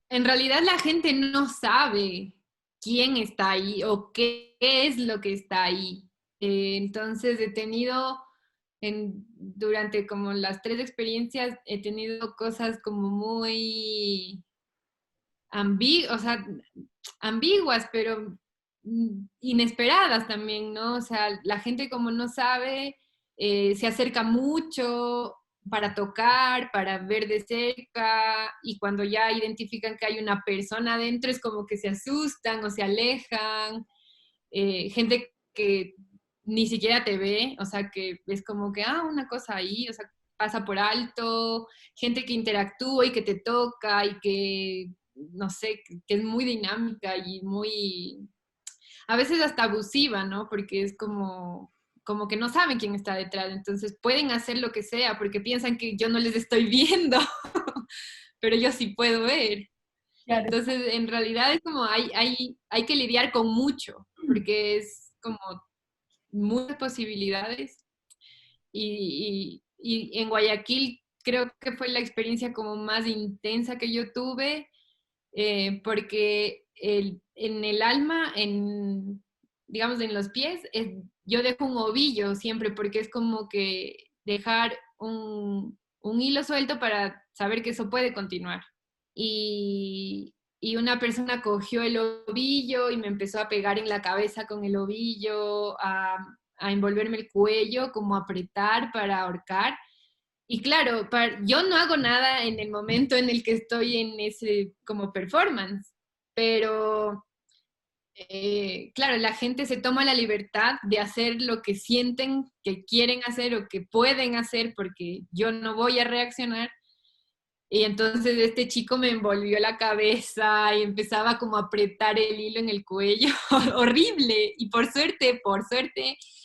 [SPEAKER 2] en realidad la gente no sabe quién está ahí o qué es lo que está ahí. Entonces he tenido, durante como las 3 experiencias, he tenido cosas como muy o sea, ambiguas, pero inesperadas también, ¿no? O sea, la gente como no sabe, se acerca mucho para tocar, para ver de cerca, y cuando ya identifican que hay una persona adentro es como que se asustan o se alejan. Gente que ni siquiera te ve, o sea, que es como que, una cosa ahí, o sea, pasa por alto, gente que interactúa y que te toca y que, no sé, que es muy dinámica y muy, a veces hasta abusiva, ¿no? Porque es como que no saben quién está detrás, entonces pueden hacer lo que sea porque piensan que yo no les estoy viendo, pero yo sí puedo ver.
[SPEAKER 1] Claro.
[SPEAKER 2] Entonces, en realidad es como hay que lidiar con mucho, porque es como muchas posibilidades. Y en Guayaquil creo que fue la experiencia como más intensa que yo tuve, porque en el alma, digamos, en los pies, yo dejo un ovillo siempre, porque es como que dejar un hilo suelto para saber que eso puede continuar. Y una persona cogió el ovillo y me empezó a pegar en la cabeza con el ovillo, a envolverme el cuello, como a apretar para ahorcar. Y claro, yo no hago nada en el momento en el que estoy en ese como performance, pero claro, la gente se toma la libertad de hacer lo que sienten que quieren hacer o que pueden hacer porque yo no voy a reaccionar. Y entonces este chico me envolvió la cabeza y empezaba como a apretar el hilo en el cuello, horrible. Y por suerte,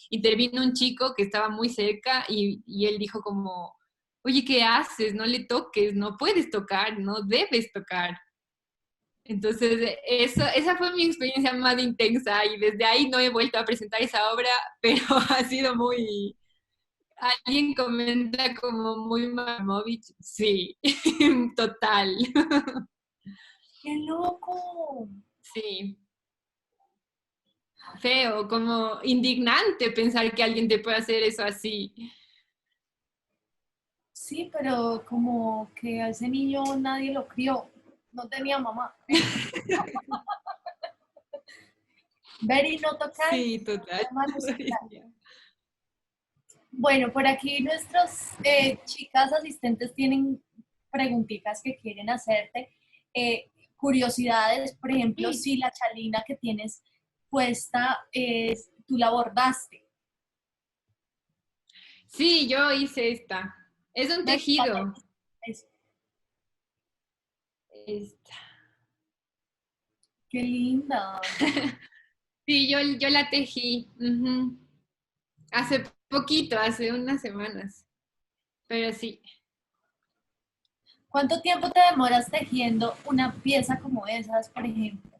[SPEAKER 2] intervino un chico que estaba muy cerca y él dijo como, oye, ¿qué haces? No le toques, no puedes tocar, no debes tocar. Entonces, esa fue mi experiencia más intensa y desde ahí no he vuelto a presentar esa obra, pero ha sido muy, alguien comenta como muy Mamovich, sí, total,
[SPEAKER 1] ¡Qué loco!
[SPEAKER 2] sí, feo, como indignante pensar que alguien te puede hacer eso así.
[SPEAKER 1] Sí, pero como que a ese niño nadie lo crió, no tenía mamá. Ver y no tocar,
[SPEAKER 2] Sí, total.
[SPEAKER 1] hermano. Bueno, por aquí nuestros chicas asistentes tienen preguntitas que quieren hacerte. Curiosidades, por ejemplo, si la chalina que tienes puesta, tú la bordaste.
[SPEAKER 2] Sí, yo hice esta. Es un tejido.
[SPEAKER 1] Es-
[SPEAKER 2] Esta.
[SPEAKER 1] Qué linda.
[SPEAKER 2] Sí, yo la tejí. Ujú. Hace poquito, hace unas semanas. Pero sí.
[SPEAKER 1] ¿Cuánto tiempo te demoras tejiendo una pieza como esas, por ejemplo?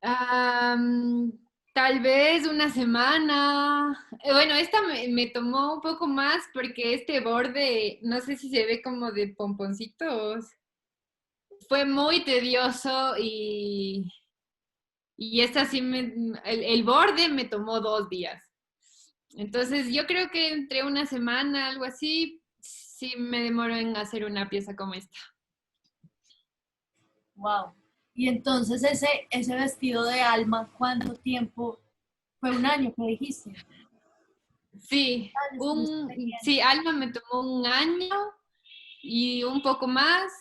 [SPEAKER 2] Am, Tal vez una semana. Bueno, esta me tomó un poco más porque este borde, no sé si se ve como de pomponcitos. Fue muy tedioso y esta sí el borde me tomó 2 días. Entonces yo creo que entre una semana, algo así, sí me demoro en hacer una pieza como esta.
[SPEAKER 1] Wow. Y entonces ese vestido de Alma, ¿cuánto tiempo? Fue un año que dijiste.
[SPEAKER 2] Sí,
[SPEAKER 1] Estuviste tejiendo.
[SPEAKER 2] sí, Alma me tomó un año y un poco más,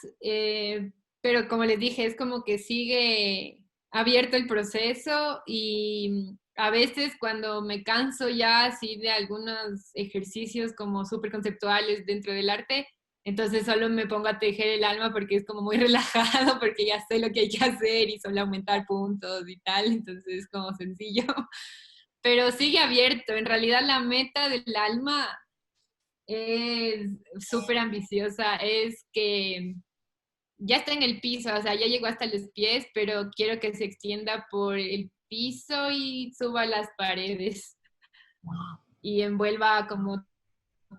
[SPEAKER 2] pero como les dije, es como que sigue abierto el proceso y a veces cuando me canso ya así de algunos ejercicios como súper conceptuales dentro del arte, entonces solo me pongo a tejer el alma porque es como muy relajado, porque ya sé lo que hay que hacer y solo aumentar puntos y tal, entonces es como sencillo. Pero sigue abierto, en realidad la meta del alma es súper ambiciosa, es que ya está en el piso, o sea, ya llegó hasta los pies, pero quiero que se extienda por el piso y suba las paredes y envuelva como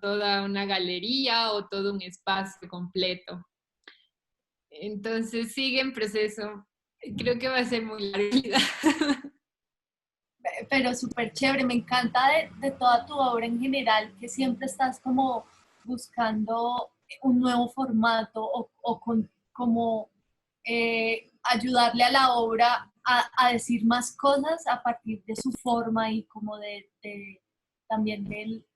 [SPEAKER 2] toda una galería o todo un espacio completo. Entonces sigue en proceso. Creo que va a ser muy larga.
[SPEAKER 1] Pero súper chévere, me encanta de toda tu obra en general, que siempre estás como buscando un nuevo formato o como ayudarle a la obra a decir más cosas a partir de su forma y como también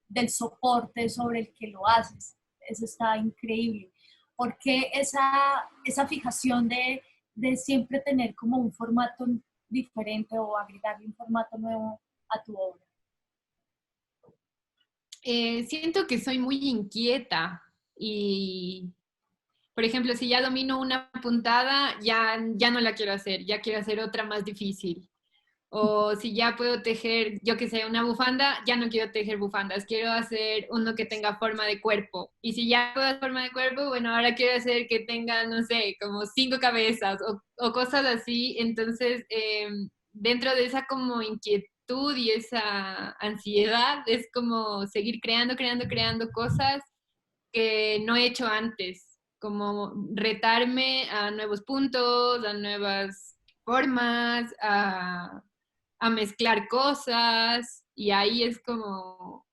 [SPEAKER 1] del soporte sobre el que lo haces. Eso está increíble. Porque esa fijación de siempre tener como un formato diferente o agregarle un formato nuevo a tu obra?
[SPEAKER 2] Siento que soy muy inquieta y, por ejemplo, si ya domino una puntada, ya no la quiero hacer, ya quiero hacer otra más difícil. O si ya puedo tejer, yo que sé, una bufanda, ya no quiero tejer bufandas, quiero hacer uno que tenga forma de cuerpo. Y si ya puedo hacer forma de cuerpo, bueno, ahora quiero hacer que tenga, no sé, como 5 cabezas o cosas así. Entonces, dentro de esa como inquietud y esa ansiedad, es como seguir creando, creando, creando cosas que no he hecho antes, como retarme a nuevos puntos, a nuevas formas, a mezclar cosas y ahí es como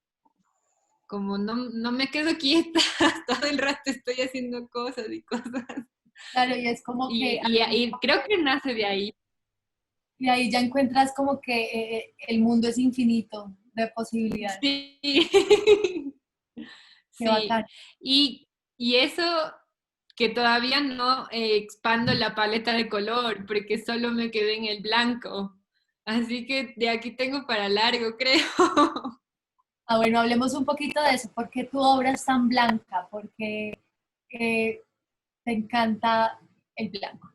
[SPEAKER 2] no me quedo quieta, todo el rato estoy haciendo cosas y cosas.
[SPEAKER 1] Claro, y es como que
[SPEAKER 2] Y creo que nace de ahí.
[SPEAKER 1] y ahí ya encuentras como que el mundo es infinito de posibilidades.
[SPEAKER 2] Sí,
[SPEAKER 1] Qué
[SPEAKER 2] sí.
[SPEAKER 1] bacán.
[SPEAKER 2] Y eso que todavía no expando la paleta de color, porque solo me quedé en el blanco. Así que de aquí tengo para largo, creo.
[SPEAKER 1] Ah, bueno, hablemos un poquito de eso. ¿Por qué tu obra es tan blanca? Porque te encanta el blanco.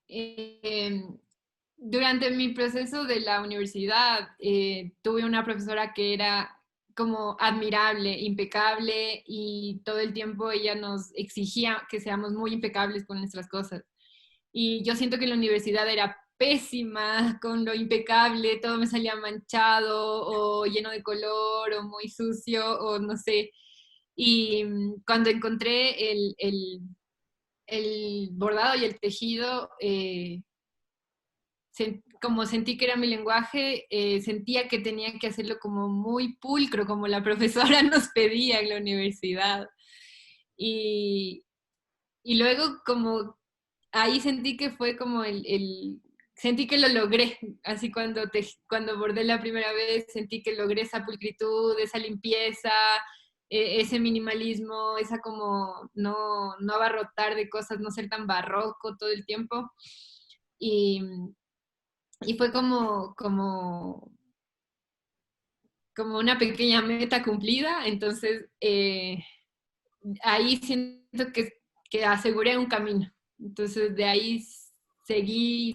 [SPEAKER 2] Eh, Durante mi proceso de la universidad, tuve una profesora que era como admirable, impecable y todo el tiempo ella nos exigía que seamos muy impecables con nuestras cosas. Y yo siento que en la universidad era pésima con lo impecable, todo me salía manchado o lleno de color o muy sucio o no sé. Y cuando encontré el bordado y el tejido, como sentí que era mi lenguaje, sentía que tenía que hacerlo como muy pulcro, como la profesora nos pedía en la universidad. Y, y luego como ahí sentí que fue como sentí que lo logré, así cuando bordé la primera vez, sentí que logré esa pulcritud, esa limpieza, ese minimalismo, esa como no abarrotar de cosas, no ser tan barroco todo el tiempo. Y, y fue como una pequeña meta cumplida, entonces ahí siento que aseguré un camino. Entonces de ahí seguí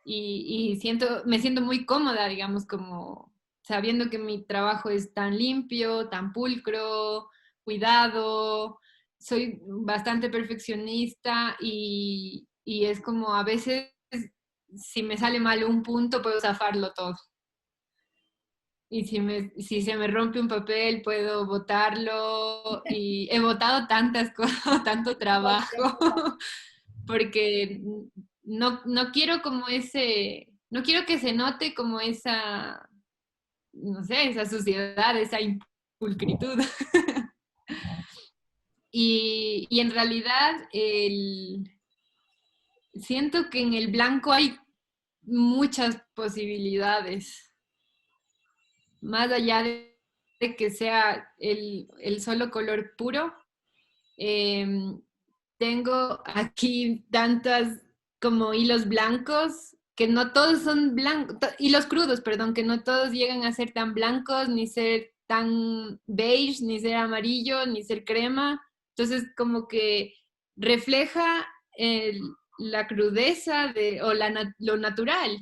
[SPEAKER 2] y me siento muy cómoda, digamos, como sabiendo que mi trabajo es tan limpio, tan pulcro, cuidado, soy bastante perfeccionista y es como a veces si me sale mal un punto puedo zafarlo todo. Y si se me rompe un papel, puedo botarlo. Y he botado tantas cosas, tanto trabajo, porque no quiero como no quiero que se note como esa, no sé, esa suciedad, esa impulcritud. Y en realidad siento que en el blanco hay muchas posibilidades. Más allá de que sea el solo color puro, eh, tengo aquí tantas como hilos blancos, que no todos son blancos, hilos crudos, perdón, que no todos llegan a ser tan blancos, ni ser tan beige, ni ser amarillo, ni ser crema. Entonces, como que refleja la crudeza lo natural.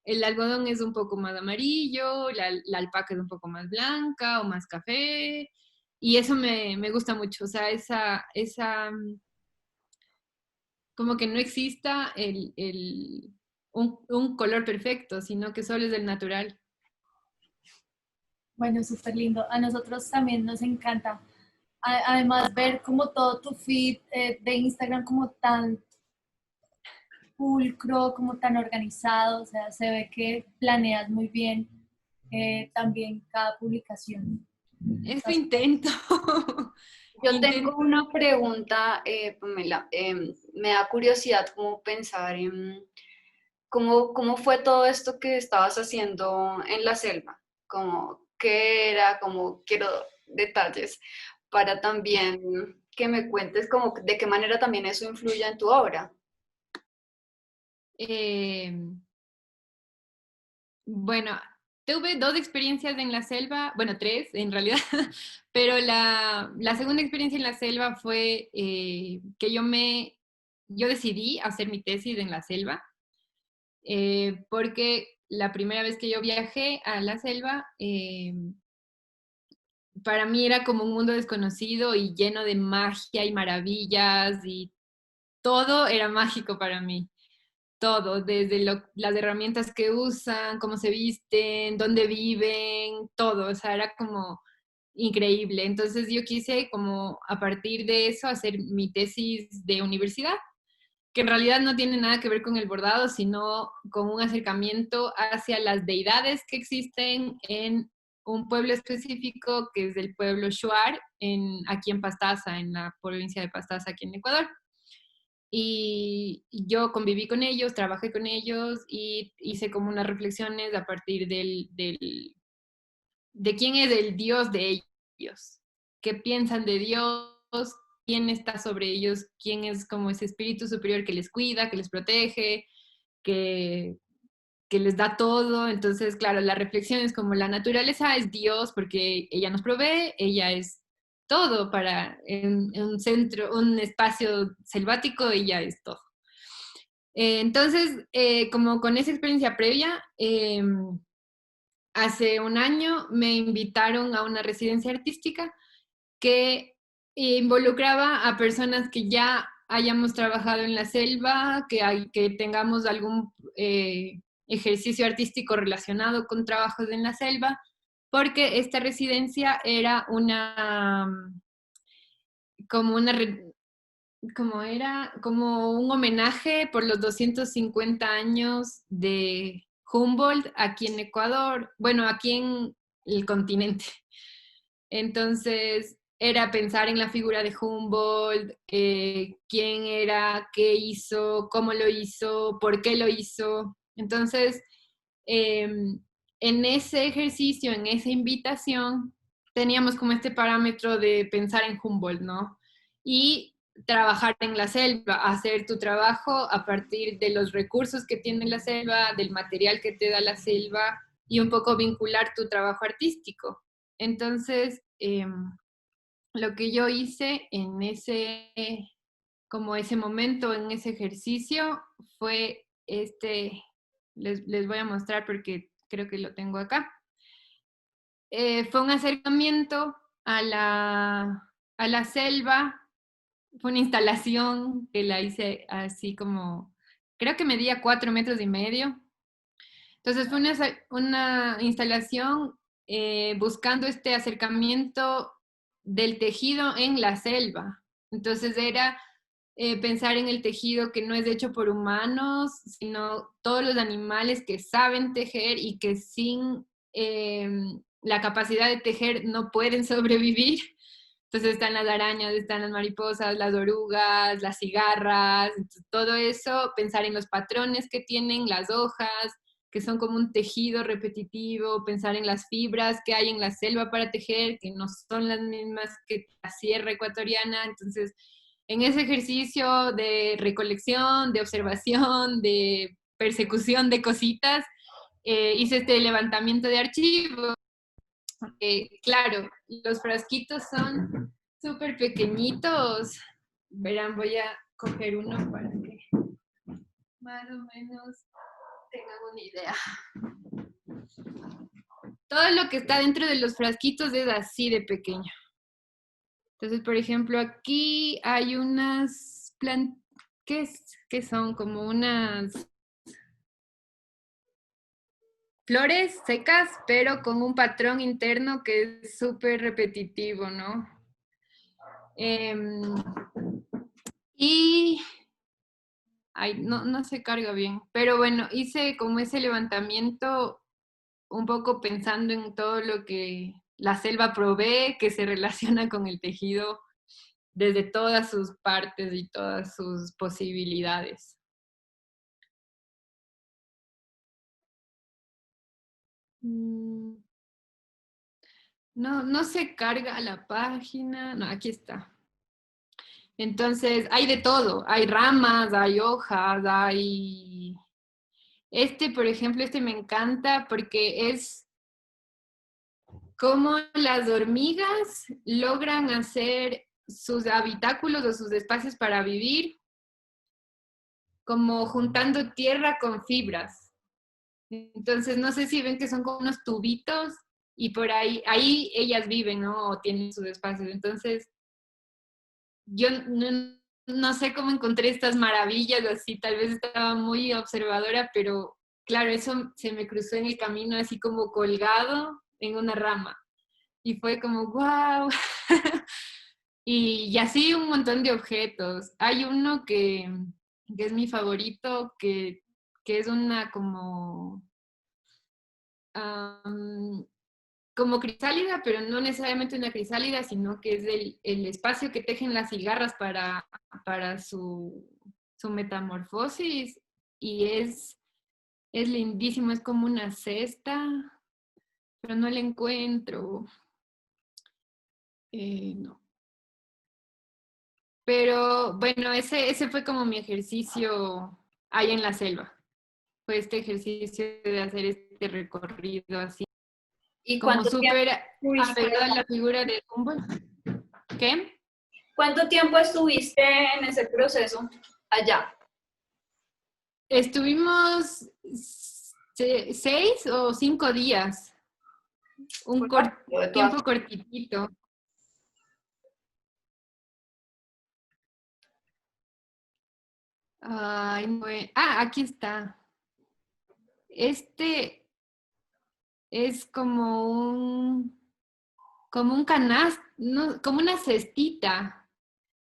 [SPEAKER 2] El algodón es un poco más amarillo, la alpaca es un poco más blanca o más café, y eso me gusta mucho, o sea, como que no exista un color perfecto, sino que solo es el natural.
[SPEAKER 1] Bueno, súper lindo. A nosotros también nos encanta. Además, ver como todo tu feed de Instagram como tan pulcro, como tan organizado, o sea, se ve que planeas muy bien también cada publicación.
[SPEAKER 2] Eso
[SPEAKER 1] Está súper.
[SPEAKER 2] intento.
[SPEAKER 3] Yo tengo
[SPEAKER 2] Intento.
[SPEAKER 3] una pregunta, Pamela. Me da curiosidad como pensar en cómo fue todo esto que estabas haciendo en la selva. Como qué era, como quiero detalles para también que me cuentes como de qué manera también eso influye en tu obra.
[SPEAKER 2] Eh, bueno, tuve 2 experiencias en la selva, bueno, 3 en realidad, pero la segunda experiencia en la selva fue que yo decidí hacer mi tesis en la selva, porque la primera vez que yo viajé a la selva, para mí era como un mundo desconocido y lleno de magia y maravillas y todo era mágico para mí. Todo, desde las herramientas que usan, cómo se visten, dónde viven, todo, o sea, era como increíble. Entonces yo quise como a partir de eso hacer mi tesis de universidad, que en realidad no tiene nada que ver con el bordado, sino con un acercamiento hacia las deidades que existen en un pueblo específico, que es el pueblo Shuar, aquí en Pastaza, en la provincia de Pastaza, aquí en Ecuador. Y yo conviví con ellos, trabajé con ellos y hice como unas reflexiones a partir de quién es el Dios de ellos, qué piensan de Dios, quién está sobre ellos, quién es como ese espíritu superior que les cuida, que les protege, que, que les da todo. Entonces, claro, la reflexión es como la naturaleza es Dios porque ella nos provee, ella es todo para en un centro, un espacio selvático, ella es todo. Entonces, como con esa experiencia previa, hace un año me invitaron a una residencia artística que involucraba a personas que ya hayamos trabajado en la selva, que tengamos algún ejercicio artístico relacionado con trabajos en la selva, porque esta residencia era como una, como era como un homenaje por los 250 años de Humboldt aquí en Ecuador, bueno, aquí en el continente. Entonces, era pensar en la figura de Humboldt, quién era, qué hizo, cómo lo hizo, por qué lo hizo. Entonces, en ese ejercicio, en esa invitación, teníamos como este parámetro de pensar en Humboldt, ¿no? Y trabajar en la selva, hacer tu trabajo a partir de los recursos que tiene la selva, del material que te da la selva y un poco vincular tu trabajo artístico. Entonces, lo que yo hice en como ese momento, en ese ejercicio, fue les voy a mostrar porque creo que lo tengo acá. Fue un acercamiento a la selva, fue una instalación que la hice así como, creo que medía 4,5 metros. Entonces fue una instalación buscando este acercamiento del tejido en la selva. Entonces era pensar en el tejido que no es hecho por humanos, sino todos los animales que saben tejer y que sin la capacidad de tejer no pueden sobrevivir. Entonces están las arañas, están las mariposas, las orugas, las cigarras, todo eso, pensar en los patrones que tienen las hojas, que son como un tejido repetitivo, pensar en las fibras que hay en la selva para tejer, que no son las mismas que la sierra ecuatoriana. Entonces, en ese ejercicio de recolección, de observación, de persecución de cositas, hice este levantamiento de archivos. Claro, los frasquitos son súper pequeñitos. Verán, voy a coger uno para que más o menos tengan una idea. Todo lo que está dentro de los frasquitos es así de pequeño. Entonces, por ejemplo, aquí hay unas plantas, ¿qué son? Como unas flores secas, pero con un patrón interno que es súper repetitivo, ¿no? Em, y, ay, no se carga bien, pero bueno, hice como ese levantamiento un poco pensando en todo lo que la selva provee, que se relaciona con el tejido desde todas sus partes y todas sus posibilidades. No se carga la página. No, aquí está. Entonces, hay de todo. Hay ramas, hay hojas, hay... por ejemplo, me encanta porque es cómo las hormigas logran hacer sus habitáculos o sus espacios para vivir, como juntando tierra con fibras. Entonces, no sé si ven que son como unos tubitos y por ahí ellas viven, ¿no? O tienen sus espacios. Entonces, yo no sé cómo encontré estas maravillas así, tal vez estaba muy observadora, pero claro, eso se me cruzó en el camino así como colgado en una rama. Y fue como, wow. Y así un montón de objetos. Hay uno que es mi favorito, que es una como crisálida, pero no necesariamente una crisálida, sino que es el espacio que tejen las cigarras para su metamorfosis. Y es lindísimo, es como una cesta, pero no la encuentro. No. Pero bueno, ese fue como mi ejercicio ahí en la selva. Fue este ejercicio de hacer este recorrido así,
[SPEAKER 3] ¿Y
[SPEAKER 2] como
[SPEAKER 3] cuánto tiempo
[SPEAKER 2] súper
[SPEAKER 3] estuviste
[SPEAKER 2] apegado a
[SPEAKER 3] allá?
[SPEAKER 2] la figura de Humboldt. ¿Qué?
[SPEAKER 3] ¿Cuánto tiempo estuviste en ese proceso allá?
[SPEAKER 2] Estuvimos 6 o 5 días,
[SPEAKER 3] Fue
[SPEAKER 2] un
[SPEAKER 3] rápido, de todas
[SPEAKER 2] tiempo cortitito. Ay, aquí está. Este es como un canasto, no, como una cestita,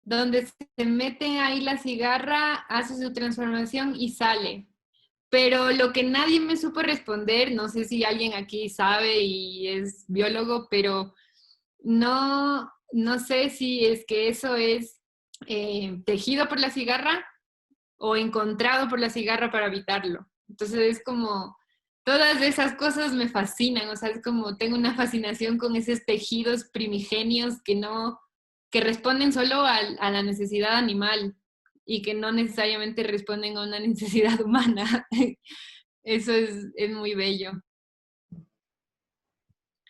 [SPEAKER 2] donde se mete ahí la cigarra, hace su transformación y sale. Pero lo que nadie me supo responder, no sé si alguien aquí sabe y es biólogo, pero no sé si es que eso es tejido por la cigarra o encontrado por la cigarra para habitarlo. Entonces es como, todas esas cosas me fascinan, o sea, es como tengo una fascinación con esos tejidos primigenios que responden solo a la necesidad animal y que no necesariamente responden a una necesidad humana. Eso es muy bello.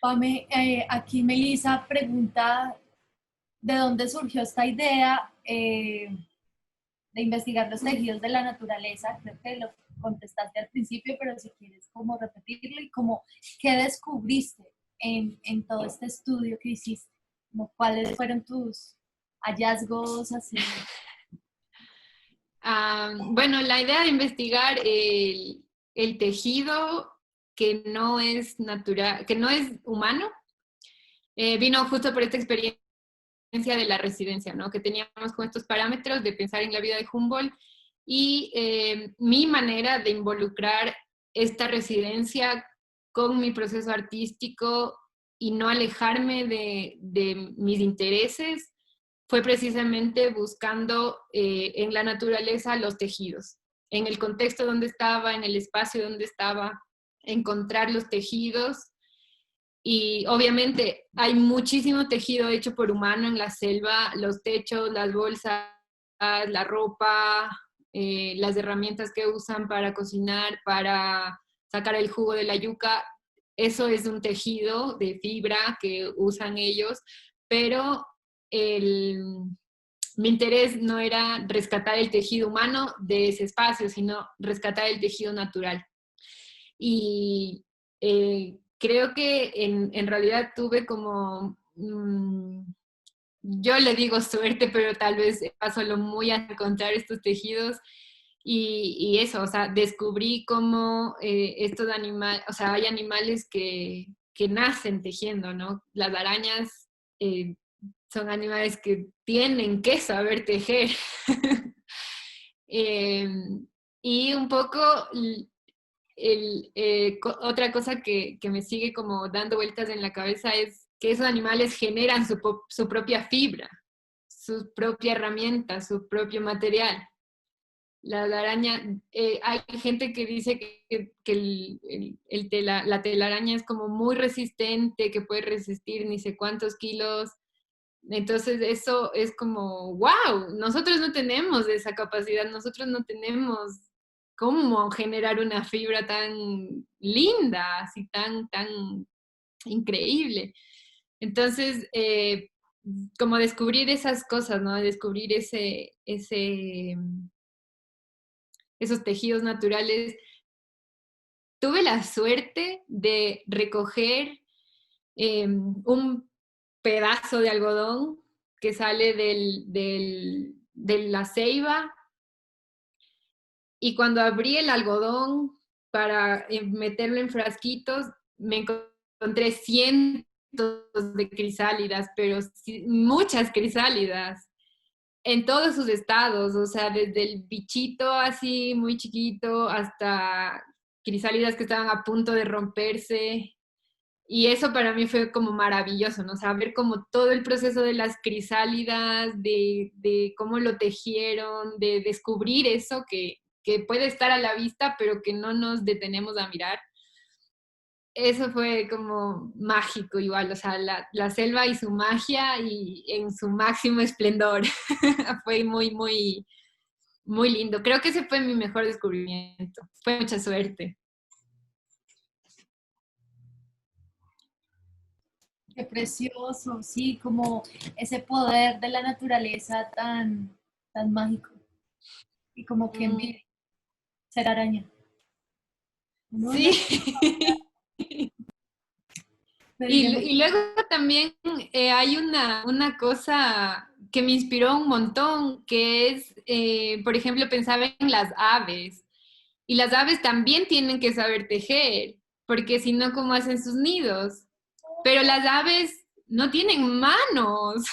[SPEAKER 1] Pame, aquí Melissa pregunta de dónde surgió esta idea de investigar los tejidos de la naturaleza. Creo que lo contestaste al principio, pero si quieres como repetirlo y como qué descubriste en todo este estudio que hiciste, como cuáles fueron tus hallazgos así.
[SPEAKER 2] Bueno, la idea de investigar el tejido que no es natural, que no es humano, vino justo por esta experiencia de la residencia, ¿no? Que teníamos con estos parámetros de pensar en la vida de Humboldt y mi manera de involucrar esta residencia con mi proceso artístico y no alejarme de mis intereses fue precisamente buscando en la naturaleza los tejidos, en el contexto donde estaba, en el espacio donde estaba, encontrar los tejidos. Y obviamente hay muchísimo tejido hecho por humano en la selva, los techos, las bolsas, la ropa, las herramientas que usan para cocinar, para sacar el jugo de la yuca. Eso es un tejido de fibra que usan ellos, pero mi interés no era rescatar el tejido humano de ese espacio, sino rescatar el tejido natural. Y creo que en realidad tuve como yo le digo suerte, pero tal vez va solo muy a encontrar estos tejidos. Y eso, o sea, descubrí cómo estos animales, o sea, hay animales que nacen tejiendo, ¿no? Las arañas son animales que tienen que saber tejer. Eh, y un poco otra cosa que me sigue como dando vueltas en la cabeza es que esos animales generan su propia fibra, su propia herramienta, su propio material. La araña, hay gente que dice que la telaraña es como muy resistente, que puede resistir ni sé cuántos kilos. Entonces eso es como, wow, nosotros no tenemos esa capacidad, nosotros no tenemos cómo generar una fibra tan linda, así tan increíble. Entonces, como descubrir esas cosas, ¿no? Descubrir esos tejidos naturales. Tuve la suerte de recoger un pedazo de algodón que sale de la ceiba, y cuando abrí el algodón para meterlo en frasquitos, me encontré cientos de crisálidas, pero muchas crisálidas en todos sus estados, o sea, desde el bichito así muy chiquito hasta crisálidas que estaban a punto de romperse. Y eso para mí fue como maravilloso, ¿no? Saber como todo el proceso de las crisálidas, de cómo lo tejieron, de descubrir eso que puede estar a la vista, pero que no nos detenemos a mirar. Eso fue como mágico igual, o sea, la selva y su magia y en su máximo esplendor. Fue muy lindo. Creo que ese fue mi mejor descubrimiento. Fue mucha suerte.
[SPEAKER 1] Qué precioso, sí, como ese poder de la naturaleza tan mágico. Y como que envidia ser araña. No, no,
[SPEAKER 2] Sí.
[SPEAKER 1] deberíamos.
[SPEAKER 2] Y luego también hay una cosa que me inspiró un montón, que es, por ejemplo, pensaba en las aves. Y las aves también tienen que saber tejer, porque si no, ¿cómo hacen sus nidos? Pero las aves no tienen manos.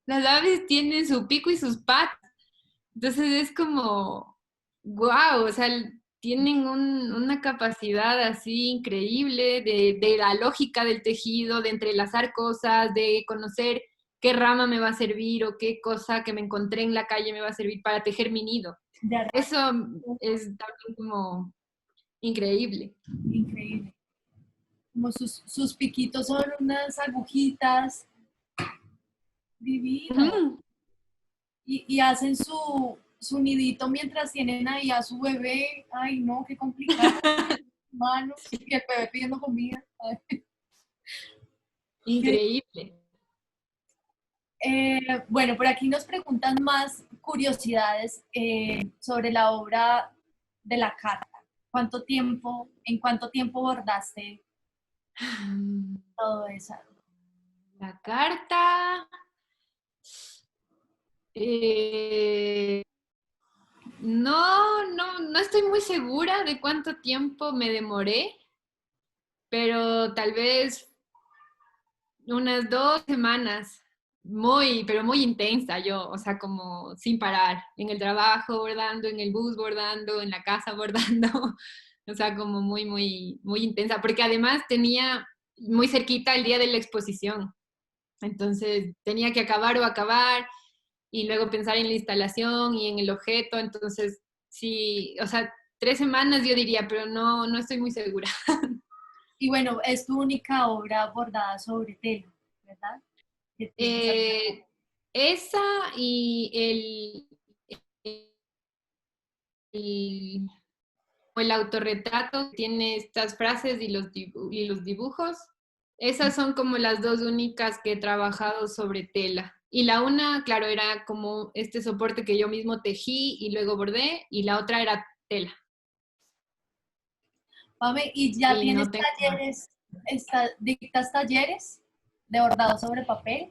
[SPEAKER 2] Las aves tienen su pico y sus patas. Entonces es como, wow, o sea, tienen una capacidad así increíble de la lógica del tejido, de entrelazar cosas, de conocer qué rama me va a servir o qué cosa que me encontré en la calle me va a servir para tejer mi nido. Eso es también como increíble.
[SPEAKER 1] Increíble. Como sus piquitos son unas agujitas divinas.
[SPEAKER 2] Ujú.
[SPEAKER 1] Y hacen su nidito mientras tienen ahí a su bebé. Ay, no, qué complicado. Manos. Y el bebé pidiendo comida. Ay.
[SPEAKER 2] Increíble.
[SPEAKER 1] Bueno, por aquí nos preguntan más curiosidades sobre la obra de la carta. ¿En cuánto tiempo bordaste todo eso?
[SPEAKER 2] La carta. eh, no estoy muy segura de cuánto tiempo me demoré, pero tal vez unas 2 semanas, pero muy intensa yo, o sea, como sin parar, en el trabajo bordando, en el bus bordando, en la casa bordando, o sea, como muy intensa, porque además tenía muy cerquita el día de la exposición, entonces tenía que acabar o acabar, y luego pensar en la instalación y en el objeto, entonces sí, o sea, 3 semanas yo diría, pero no estoy muy segura.
[SPEAKER 1] Y bueno, es tu única obra bordada sobre tela, ¿verdad? Que tienes aquí.
[SPEAKER 2] Eh, Esa y el, el autorretrato que tiene estas frases y y los dibujos. Esas son como las dos únicas que he trabajado sobre tela. Y la una, claro, era como este soporte que yo mismo tejí y luego bordé, y la otra era tela.
[SPEAKER 1] Pame, ¿y ya
[SPEAKER 2] Y no
[SPEAKER 1] tienes
[SPEAKER 2] tengo más.
[SPEAKER 1] talleres, dictas talleres de bordado sobre papel?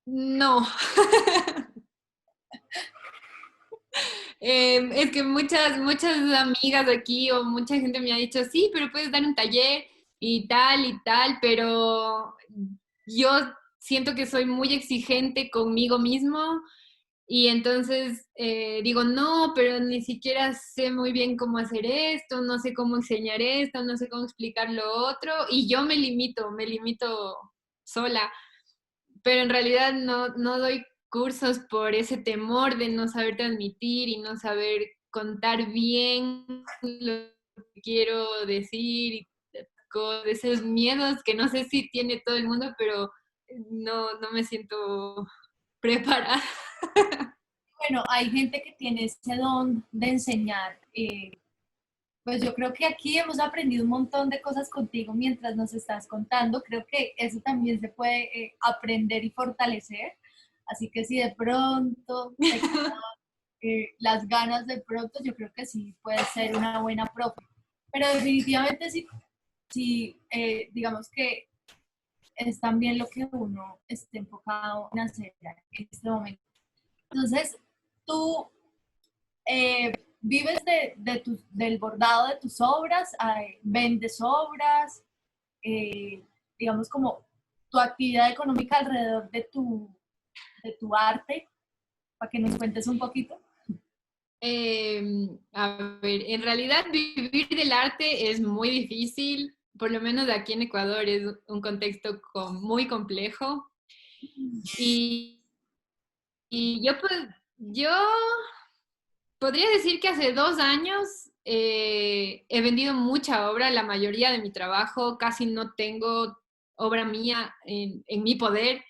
[SPEAKER 2] No. Es que muchas amigas de aquí o mucha gente me ha dicho, sí, pero puedes dar un taller y tal, pero yo siento que soy muy exigente conmigo mismo y entonces digo, no, pero ni siquiera sé muy bien cómo hacer esto, no sé cómo enseñar esto, no sé cómo explicar lo otro y yo me limito sola, pero en realidad no doy cursos por ese temor de no saber transmitir y no saber contar bien lo que quiero decir y con esos miedos que no sé si tiene todo el mundo, pero no me siento preparada.
[SPEAKER 1] Bueno, hay gente que tiene ese don de enseñar. Pues yo creo que aquí hemos aprendido un montón de cosas contigo mientras nos estás contando. Creo que eso también se puede aprender y fortalecer. Así que si de pronto te quedan las ganas de pronto, yo creo que sí puede ser una buena profe. Pero definitivamente sí, sí digamos que es también lo que uno esté enfocado en hacer en este momento. Entonces, tú vives del bordado de tus obras, vendes obras, digamos como tu actividad económica alrededor de tu arte, para que nos cuentes un poquito.
[SPEAKER 2] A ver, en realidad vivir del arte es muy difícil, por lo menos aquí en Ecuador es un contexto muy complejo. Y, y yo podría decir que hace 2 años he vendido mucha obra, la mayoría de mi trabajo, casi no tengo obra mía en mi poder,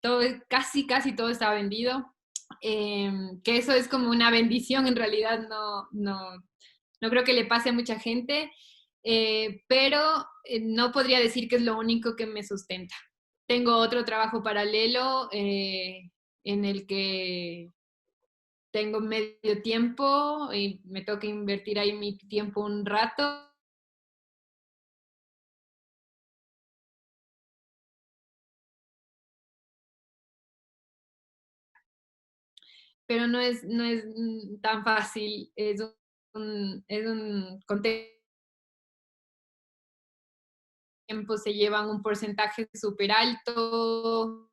[SPEAKER 2] todo, casi todo está vendido. Que eso es como una bendición, en realidad no creo que le pase a mucha gente, pero no podría decir que es lo único que me sustenta. Tengo otro trabajo paralelo en el que tengo medio tiempo y me toca invertir ahí mi tiempo un rato. Pero no es tan fácil, es un contexto, se llevan un porcentaje súper alto,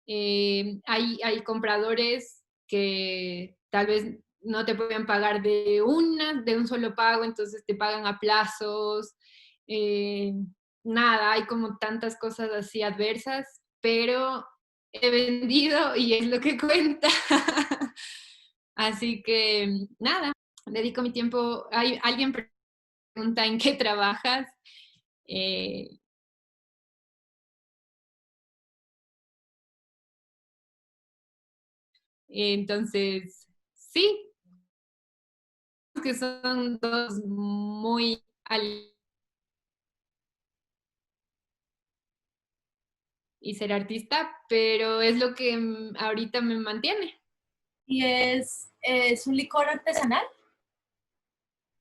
[SPEAKER 2] hay compradores que tal vez no te pueden pagar de un solo pago, entonces te pagan a plazos, eh, nada, hay como tantas cosas así adversas, pero he vendido y es lo que cuenta. Así que nada, dedico mi tiempo, alguien pregunta en qué trabajas. eh, entonces, sí, que son dos muy y ser artista, pero es lo que ahorita me mantiene.
[SPEAKER 1] ¿Y es un licor artesanal?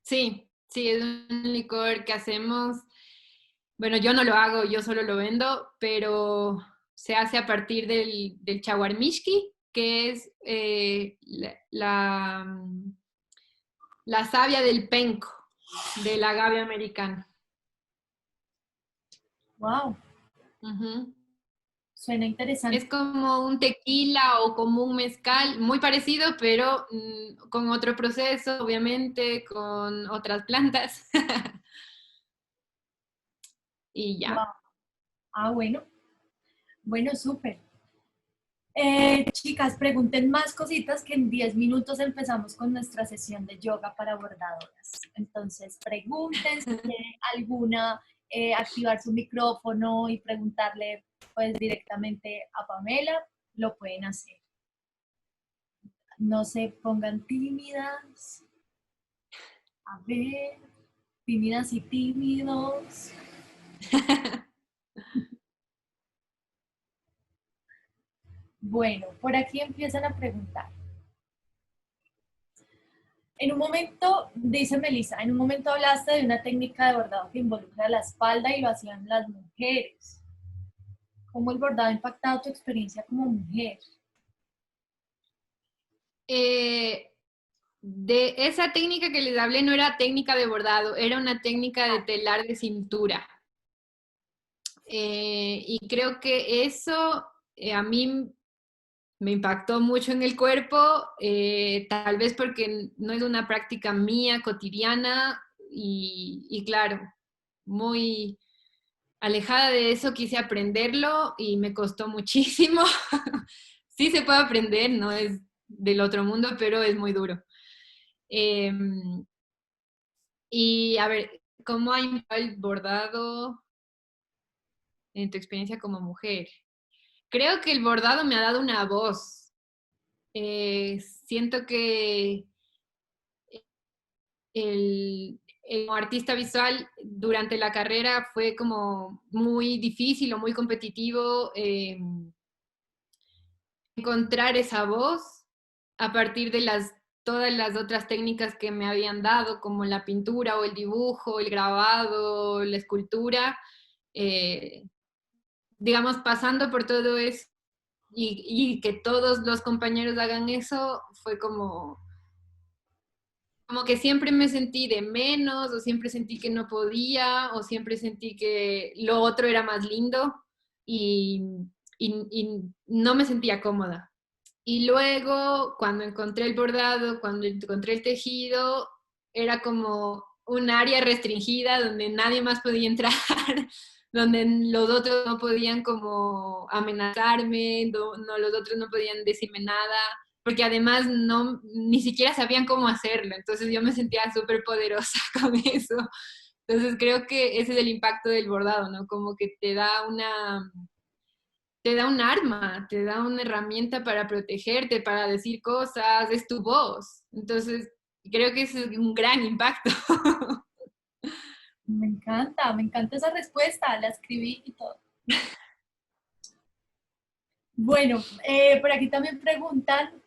[SPEAKER 2] Sí, sí, es un licor que hacemos. Bueno, yo no lo hago, yo solo lo vendo, pero se hace a partir del chaguarmishki, que es la savia del penco, del agave americano.
[SPEAKER 1] Wow,
[SPEAKER 2] Ujú.
[SPEAKER 1] suena interesante.
[SPEAKER 2] Es como un tequila o como un mezcal, muy parecido, pero con otro proceso, obviamente, con otras plantas. Y
[SPEAKER 1] Wow.
[SPEAKER 2] ya.
[SPEAKER 1] Ah, bueno, bueno, súper. Chicas, pregunten más cositas que en 10 minutos empezamos con nuestra sesión de yoga para bordadoras. Entonces, pregunten si quieren alguna, activar su micrófono y preguntarle pues directamente a Pamela, lo pueden hacer. No se pongan tímidas. A ver, tímidas y tímidos. Bueno, por aquí empiezan a preguntar. En un momento, dice Melissa, en un momento hablaste de una técnica de bordado que involucra la espalda y lo hacían las mujeres. ¿Cómo el bordado ha impactado tu experiencia como mujer?
[SPEAKER 2] De esa técnica que les hablé no era técnica de bordado, era una técnica de telar de cintura. Y creo que eso a mí me impactó mucho en el cuerpo, tal vez porque no es una práctica mía cotidiana y claro, muy alejada de eso quise aprenderlo y me costó muchísimo. Sí se puede aprender, no es del otro mundo, pero es muy duro. Eh, y a ver, ¿cómo ha impactado el bordado en tu experiencia como mujer? Creo que el bordado me ha dado una voz. Siento que como artista visual durante la carrera fue como muy difícil o muy competitivo encontrar esa voz a partir de todas las otras técnicas que me habían dado, como la pintura o el dibujo, el grabado, la escultura. Eh, digamos, pasando por todo eso y que todos los compañeros hagan eso, fue como que siempre me sentí de menos, o siempre sentí que no podía, o siempre sentí que lo otro era más lindo y, y no me sentía cómoda. Y luego, cuando encontré el bordado, cuando encontré el tejido, era como un área restringida donde nadie más podía entrar, donde los otros no podían como amenazarme, no, los otros no podían decirme nada, porque además no, ni siquiera sabían cómo hacerlo, entonces yo me sentía súper poderosa con eso. Entonces creo que ese es el impacto del bordado, ¿no? Como que te da un arma, te da una herramienta para protegerte, para decir cosas, es tu voz. Entonces, creo que ese es un gran impacto.
[SPEAKER 1] Me encanta esa respuesta, la escribí y todo. Bueno, por aquí también preguntan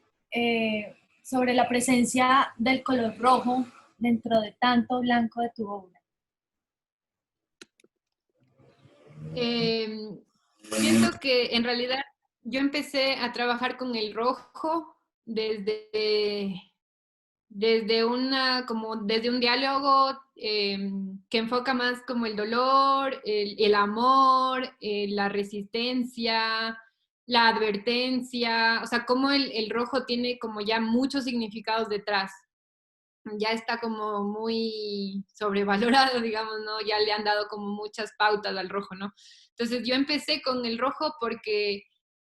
[SPEAKER 1] sobre la presencia del color rojo dentro de tanto blanco de tu obra.
[SPEAKER 2] Siento que en realidad yo empecé a trabajar con el rojo desde, desde un diálogo que enfoca más como el dolor, el amor, la resistencia, la advertencia, o sea, como el rojo tiene como ya muchos significados detrás. Ya está como muy sobrevalorado, digamos, ¿no? Ya le han dado como muchas pautas al rojo, ¿no? Entonces yo empecé con el rojo porque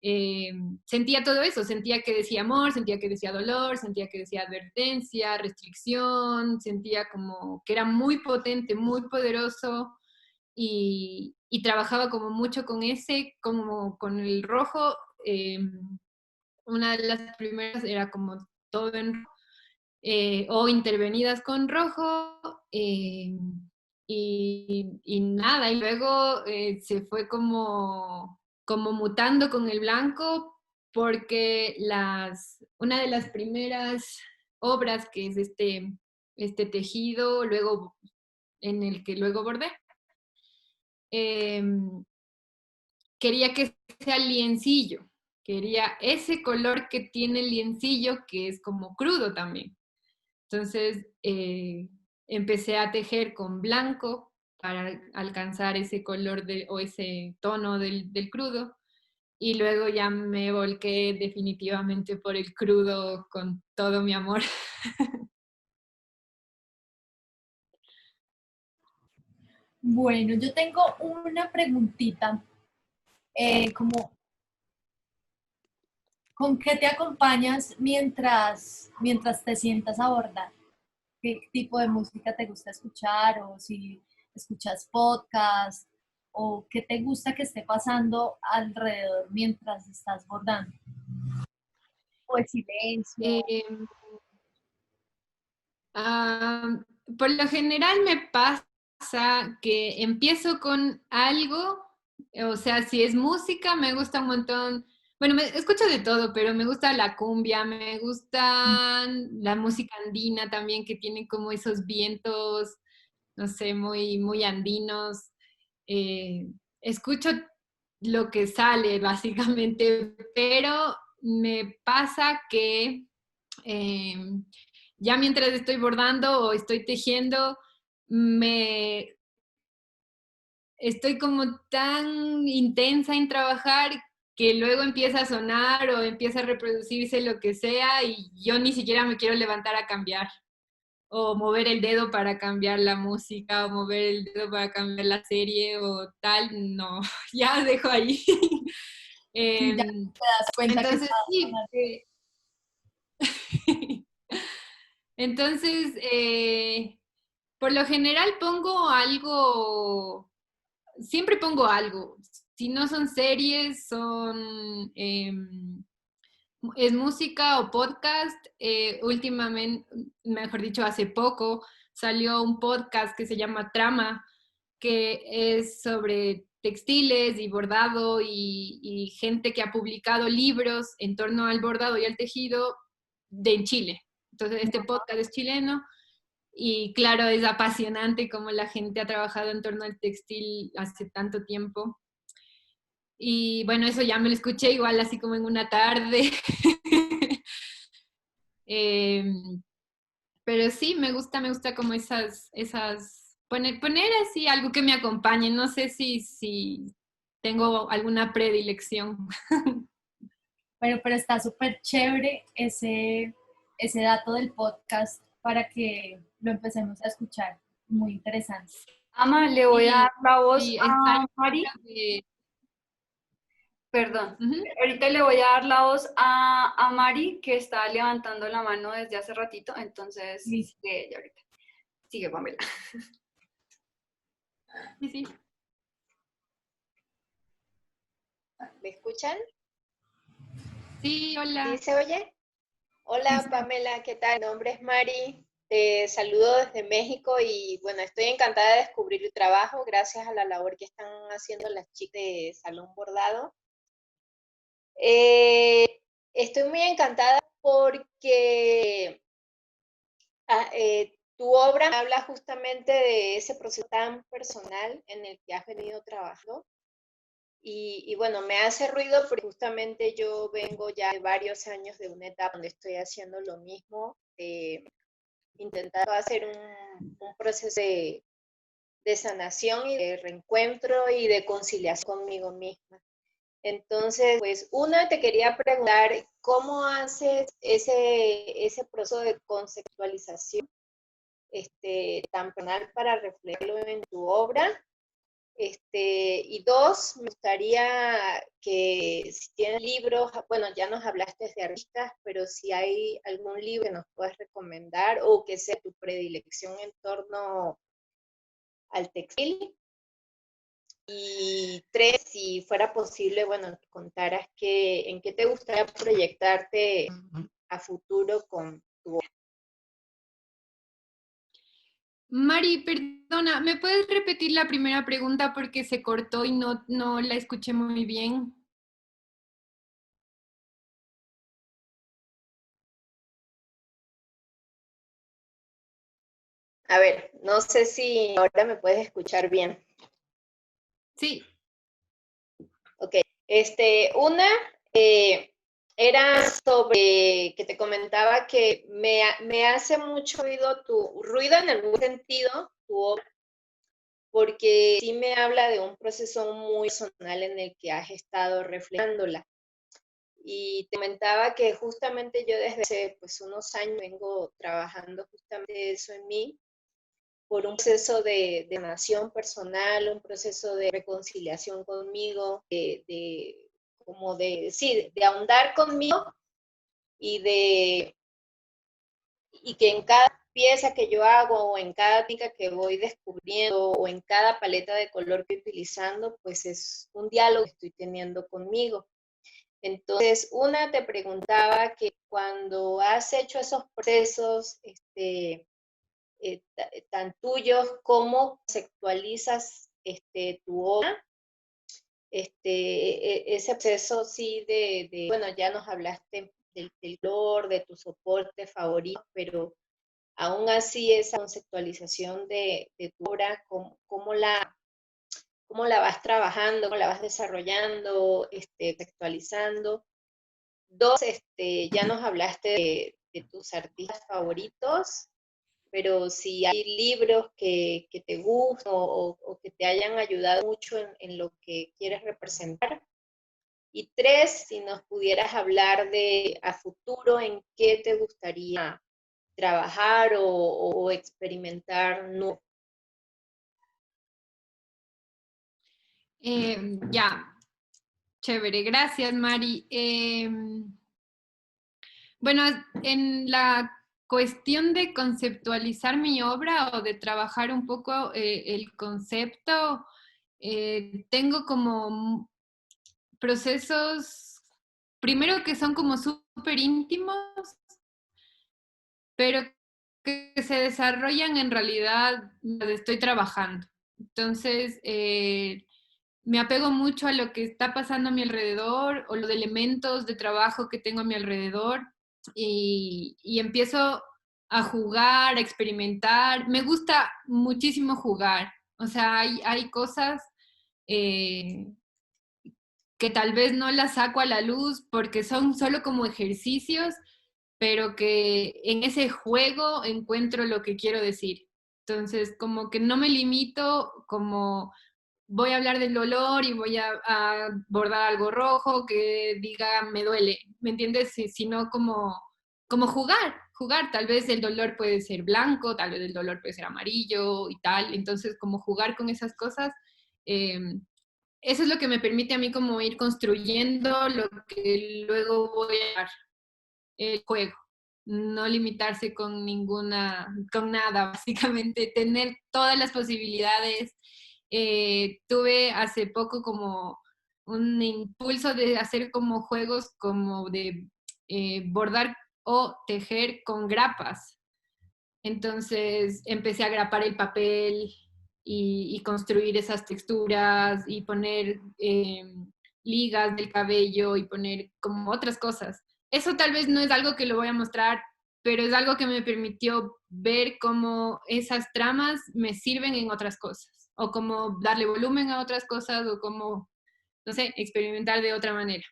[SPEAKER 2] eh, sentía todo eso, sentía que decía amor, sentía que decía dolor, sentía que decía advertencia, restricción, sentía como que era muy potente, muy poderoso y trabajaba como mucho con ese, como con el rojo. eh, una de las primeras era como todo en o intervenidas con rojo, y nada, y luego se fue como mutando con el blanco porque una de las primeras obras, que es este tejido, luego en el que luego bordé, eh, quería que sea liencillo, quería ese color que tiene el liencillo, que es como crudo también. Entonces empecé a tejer con blanco para alcanzar ese color o ese tono del crudo y luego ya me volqué definitivamente por el crudo con todo mi amor.
[SPEAKER 1] Bueno, yo tengo una preguntita, como, ¿con qué te acompañas mientras te sientas a bordar? ¿Qué tipo de música te gusta escuchar? O si escuchas podcast, o qué te gusta que esté pasando alrededor mientras estás bordando. O el silencio.
[SPEAKER 2] Eh, ah, por lo general me pasa que empiezo con algo, o sea, si es música, me gusta un montón. Bueno, escucho de todo, pero me gusta la cumbia, me gusta la música andina también, que tiene como esos vientos, no sé, muy, muy andinos. Escucho lo que sale, básicamente, pero me pasa que ya mientras estoy bordando o estoy tejiendo, me estoy como tan intensa en trabajar que luego empieza a sonar o empieza a reproducirse lo que sea y yo ni siquiera me quiero levantar a cambiar o mover el dedo para cambiar la música o mover el dedo para cambiar la serie o tal, no, ya dejo ahí.
[SPEAKER 1] Sí, ya te
[SPEAKER 2] Em,
[SPEAKER 1] das cuenta que
[SPEAKER 2] entonces,
[SPEAKER 1] está
[SPEAKER 2] sí. Entonces, por lo general pongo algo, siempre pongo algo. Si no son series, son es música o podcast. Últimamente, mejor dicho, hace poco salió un podcast que se llama Trama, que es sobre textiles y bordado y gente que ha publicado libros en torno al bordado y al tejido en Chile. Entonces, este podcast es chileno y claro, es apasionante como la gente ha trabajado en torno al textil hace tanto tiempo. Y bueno, eso ya me lo escuché igual así como en una tarde. Pero sí, me gusta como poner así algo que me acompañe. No sé si tengo alguna predilección.
[SPEAKER 1] pero está súper chévere ese dato del podcast para que lo empecemos a escuchar. Muy interesante.
[SPEAKER 3] Ama, le voy a dar
[SPEAKER 2] Y,
[SPEAKER 3] la voz
[SPEAKER 2] y está
[SPEAKER 3] a Mari.
[SPEAKER 2] de-
[SPEAKER 3] Perdón.
[SPEAKER 2] Ujú.
[SPEAKER 3] Ahorita le voy a dar la voz a Mari, que está levantando la mano desde hace ratito, entonces
[SPEAKER 1] Listo.
[SPEAKER 3] sigue ella ahorita. Sigue, Pamela.
[SPEAKER 2] Sí, sí.
[SPEAKER 4] ¿Me escuchan?
[SPEAKER 2] Sí,
[SPEAKER 4] ¿Sí
[SPEAKER 2] hola.
[SPEAKER 4] se oye?
[SPEAKER 1] Sí,
[SPEAKER 4] Hola Pamela, ¿qué tal? Mi nombre es Mari, te saludo desde México y bueno, estoy encantada de descubrir tu trabajo gracias a la labor que están haciendo las chicas de Salón Bordado. Estoy muy encantada porque tu obra habla justamente de ese proceso tan personal en el que has venido trabajando. Y bueno, me hace ruido porque justamente yo vengo ya de varios años de una etapa donde estoy haciendo lo mismo, intentando hacer un proceso de sanación y de reencuentro y de conciliación conmigo misma. Entonces, pues una, te quería preguntar, ¿cómo haces ese proceso de conceptualización tan personal para reflejarlo en tu obra? Y dos, me gustaría que si tienes libros, bueno, ya nos hablaste de artistas, pero si hay algún libro que nos puedas recomendar o que sea tu predilección en torno al textil. Y tres, si fuera posible, bueno, que contaras en qué te gustaría proyectarte a futuro con tu obra.
[SPEAKER 2] Mari, perdona, ¿me puedes repetir la primera pregunta porque se cortó y no la escuché muy bien?
[SPEAKER 4] A ver, no sé si ahora me puedes escuchar bien.
[SPEAKER 2] Sí.
[SPEAKER 4] Ok, una era sobre que te comentaba que me hace mucho ruido en el buen sentido, tu obra, porque sí me habla de un proceso muy personal en el que has estado reflejándola. Y te comentaba que justamente yo desde hace pues, unos años vengo trabajando justamente eso en mí, por un proceso de sanación personal, un proceso de reconciliación conmigo, sí, de ahondar conmigo y y que en cada pieza que yo hago o en cada técnica que voy descubriendo o en cada paleta de color que estoy utilizando, pues es un diálogo que estoy teniendo conmigo. Entonces, una te preguntaba que cuando has hecho esos procesos tan tuyos, ¿cómo conceptualizas tu obra? Ese proceso sí bueno, ya nos hablaste del color, de tu soporte favorito, pero aún así esa conceptualización de tu obra, cómo la vas trabajando, cómo la vas desarrollando, actualizando. Dos, ya nos hablaste de tus artistas favoritos, pero si hay libros que te gustan o que te hayan ayudado mucho en lo que quieres representar. Y tres, si nos pudieras hablar de a futuro, en qué te gustaría trabajar o experimentar nuevo.
[SPEAKER 2] Ya, chévere, gracias Mari. Bueno, en la cuestión de conceptualizar mi obra o de trabajar un poco el concepto, tengo como procesos, primero que son como súper íntimos, pero que se desarrollan en realidad donde estoy trabajando. Entonces, me apego mucho a lo que está pasando a mi alrededor o los elementos de trabajo que tengo a mi alrededor y empiezo a jugar, a experimentar. Me gusta muchísimo jugar. O sea, hay cosas eh, que tal vez no las saco a la luz porque son solo como ejercicios, pero que en ese juego encuentro lo que quiero decir. Entonces, como que no me limito, como voy a hablar del dolor y voy a bordar algo rojo que diga me duele, ¿me entiendes? Sino como jugar, tal vez el dolor puede ser blanco, tal vez el dolor puede ser amarillo y tal, entonces como jugar con esas cosas, eh, eso es lo que me permite a mí como ir construyendo lo que luego voy a dar, el juego. No limitarse con con nada, básicamente, tener todas las posibilidades. Tuve hace poco como un impulso de hacer como juegos como de bordar o tejer con grapas. Entonces empecé a grapar el papel y construir esas texturas y poner ligas del cabello y poner como otras cosas. Eso tal vez no es algo que lo voy a mostrar, pero es algo que me permitió ver cómo esas tramas me sirven en otras cosas, o cómo darle volumen a otras cosas, o cómo, no sé, experimentar de otra manera.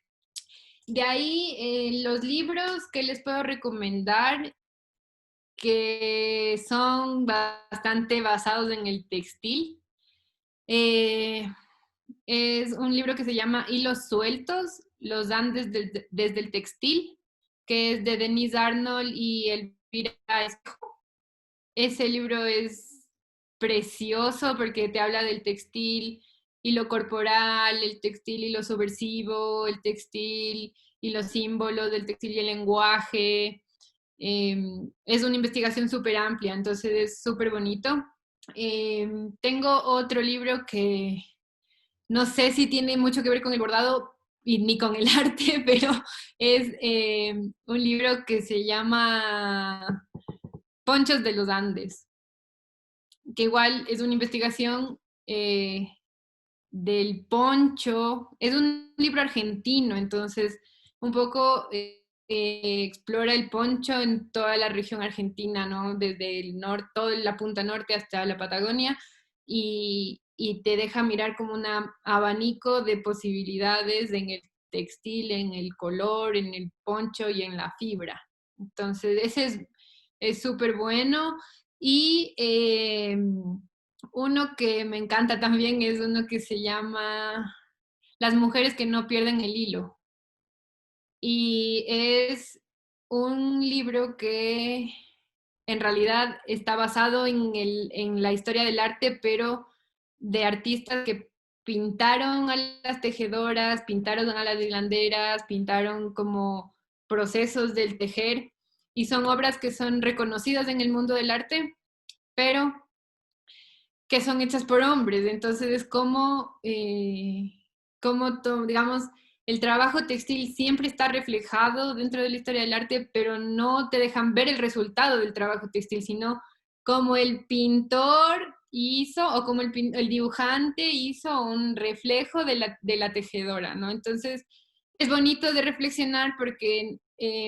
[SPEAKER 2] De ahí, los libros que les puedo recomendar, que son bastante basados en el textil. Eh, es un libro que se llama Hilos Sueltos, los dan desde el textil, que es de Denise Arnold y Elvira Espejo. Ese libro es precioso porque te habla del textil y lo corporal, el textil y lo subversivo, el textil y los símbolos del textil y el lenguaje. Es una investigación súper amplia, entonces es súper bonito. Tengo otro libro que no sé si tiene mucho que ver con el bordado y ni con el arte, pero es un libro que se llama Ponchos de los Andes, que igual es una investigación del poncho. Es un libro argentino, entonces un poco explora el poncho en toda la región argentina, ¿no? Desde el norte, toda la punta norte hasta la Patagonia, y te deja mirar como un abanico de posibilidades en el textil, en el color, en el poncho y en la fibra. Entonces, ese es súper bueno. Y uno que me encanta también es uno que se llama Las mujeres que no pierden el hilo. Y es un libro que en realidad está basado en la historia del arte, pero de artistas que pintaron a las tejedoras, pintaron a las hilanderas, pintaron como procesos del tejer, y son obras que son reconocidas en el mundo del arte, pero que son hechas por hombres. Entonces es como, digamos, el trabajo textil siempre está reflejado dentro de la historia del arte, pero no te dejan ver el resultado del trabajo textil, sino como el pintor hizo o como el dibujante hizo un reflejo de la tejedora, ¿no? Entonces es bonito de reflexionar porque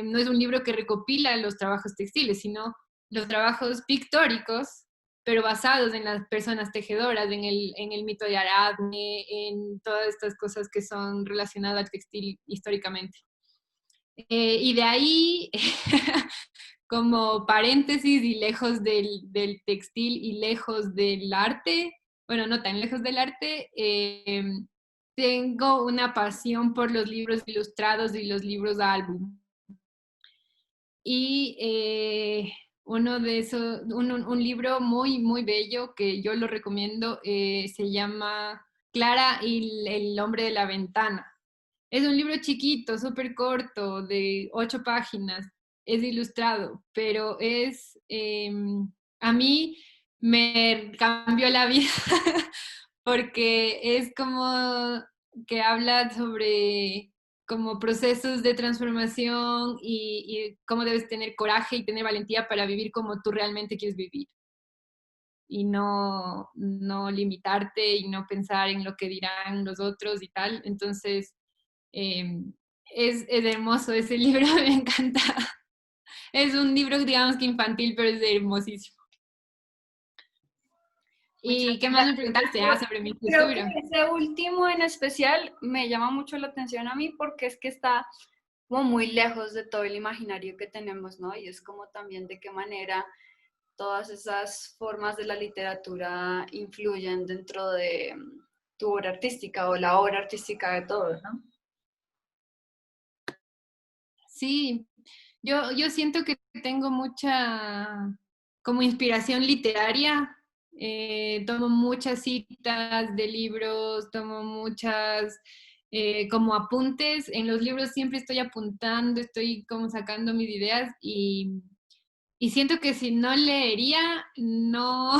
[SPEAKER 2] no es un libro que recopila los trabajos textiles, sino los trabajos pictóricos pero basados en las personas tejedoras, en el mito de Ariadne, en todas estas cosas que son relacionadas al textil históricamente. Y de ahí, como paréntesis y lejos del textil y lejos del arte, bueno, no tan lejos del arte, tengo una pasión por los libros ilustrados y los libros álbum. Y uno de esos, un libro muy, muy bello que yo lo recomiendo, se llama Clara y el hombre de la ventana. Es un libro chiquito, súper corto, de 8 páginas. Es ilustrado, pero es, a mí me cambió la vida porque es como que habla sobre como procesos de transformación y cómo debes tener coraje y tener valentía para vivir como tú realmente quieres vivir y no limitarte y no pensar en lo que dirán los otros y tal. Entonces, eh, es hermoso ese libro, me encanta. Es un libro, digamos que infantil, pero es hermosísimo.
[SPEAKER 3] Muchas
[SPEAKER 2] ¿Y qué más me
[SPEAKER 3] gracias.
[SPEAKER 2] preguntaste? Sobre mi
[SPEAKER 3] Creo que
[SPEAKER 2] futuro.
[SPEAKER 3] ese último en especial me llama mucho la atención a mí porque es que está como muy lejos de todo el imaginario que tenemos, ¿no? Y es como también de qué manera todas esas formas de la literatura influyen dentro de tu obra artística o la obra artística de todos, ¿no?
[SPEAKER 2] Sí, yo siento que tengo mucha como inspiración literaria. Tomo muchas citas de libros, tomo muchas como apuntes. En los libros siempre estoy apuntando, estoy como sacando mis ideas y siento que si no leería, no,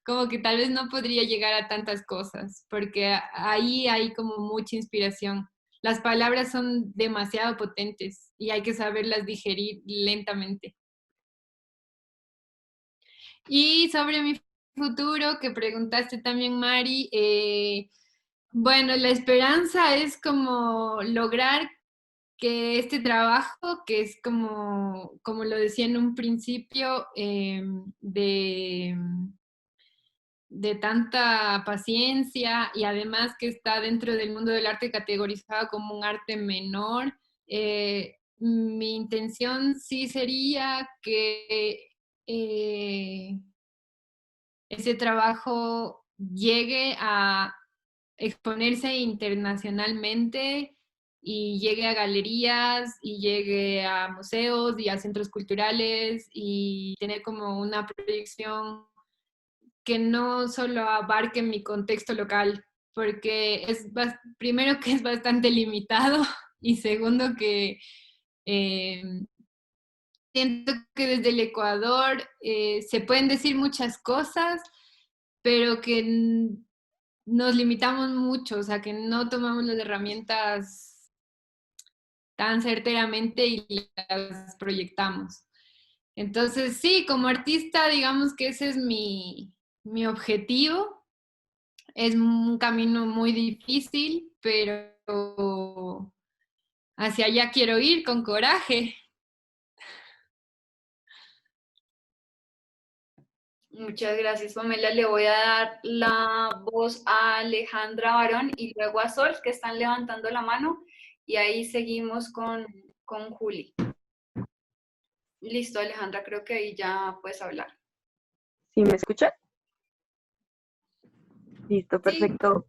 [SPEAKER 2] como que tal vez no podría llegar a tantas cosas, porque ahí hay como mucha inspiración. Las palabras son demasiado potentes y hay que saberlas digerir lentamente. Y sobre mi futuro, que preguntaste también, Mari, bueno, la esperanza es como lograr que este trabajo, que es como lo decía en un principio, de tanta paciencia y además que está dentro del mundo del arte categorizado como un arte menor, mi intención sí sería que ese trabajo llegue a exponerse internacionalmente y llegue a galerías y llegue a museos y a centros culturales y tener como una proyección que no solo abarque mi contexto local, porque primero que es bastante limitado y segundo que eh, siento que desde el Ecuador se pueden decir muchas cosas, pero que nos limitamos mucho, o sea, que no tomamos las herramientas tan certeramente y las proyectamos. Entonces, sí, como artista, digamos que ese es mi objetivo. Es un camino muy difícil, pero hacia allá quiero ir con coraje.
[SPEAKER 3] Muchas gracias, Pamela. Le voy a dar la voz a Alejandra Barón y luego a Sol, que están levantando la mano, y ahí seguimos con Juli. Listo, Alejandra, creo que ahí ya puedes hablar.
[SPEAKER 5] ¿Sí me escuchan? Listo, perfecto.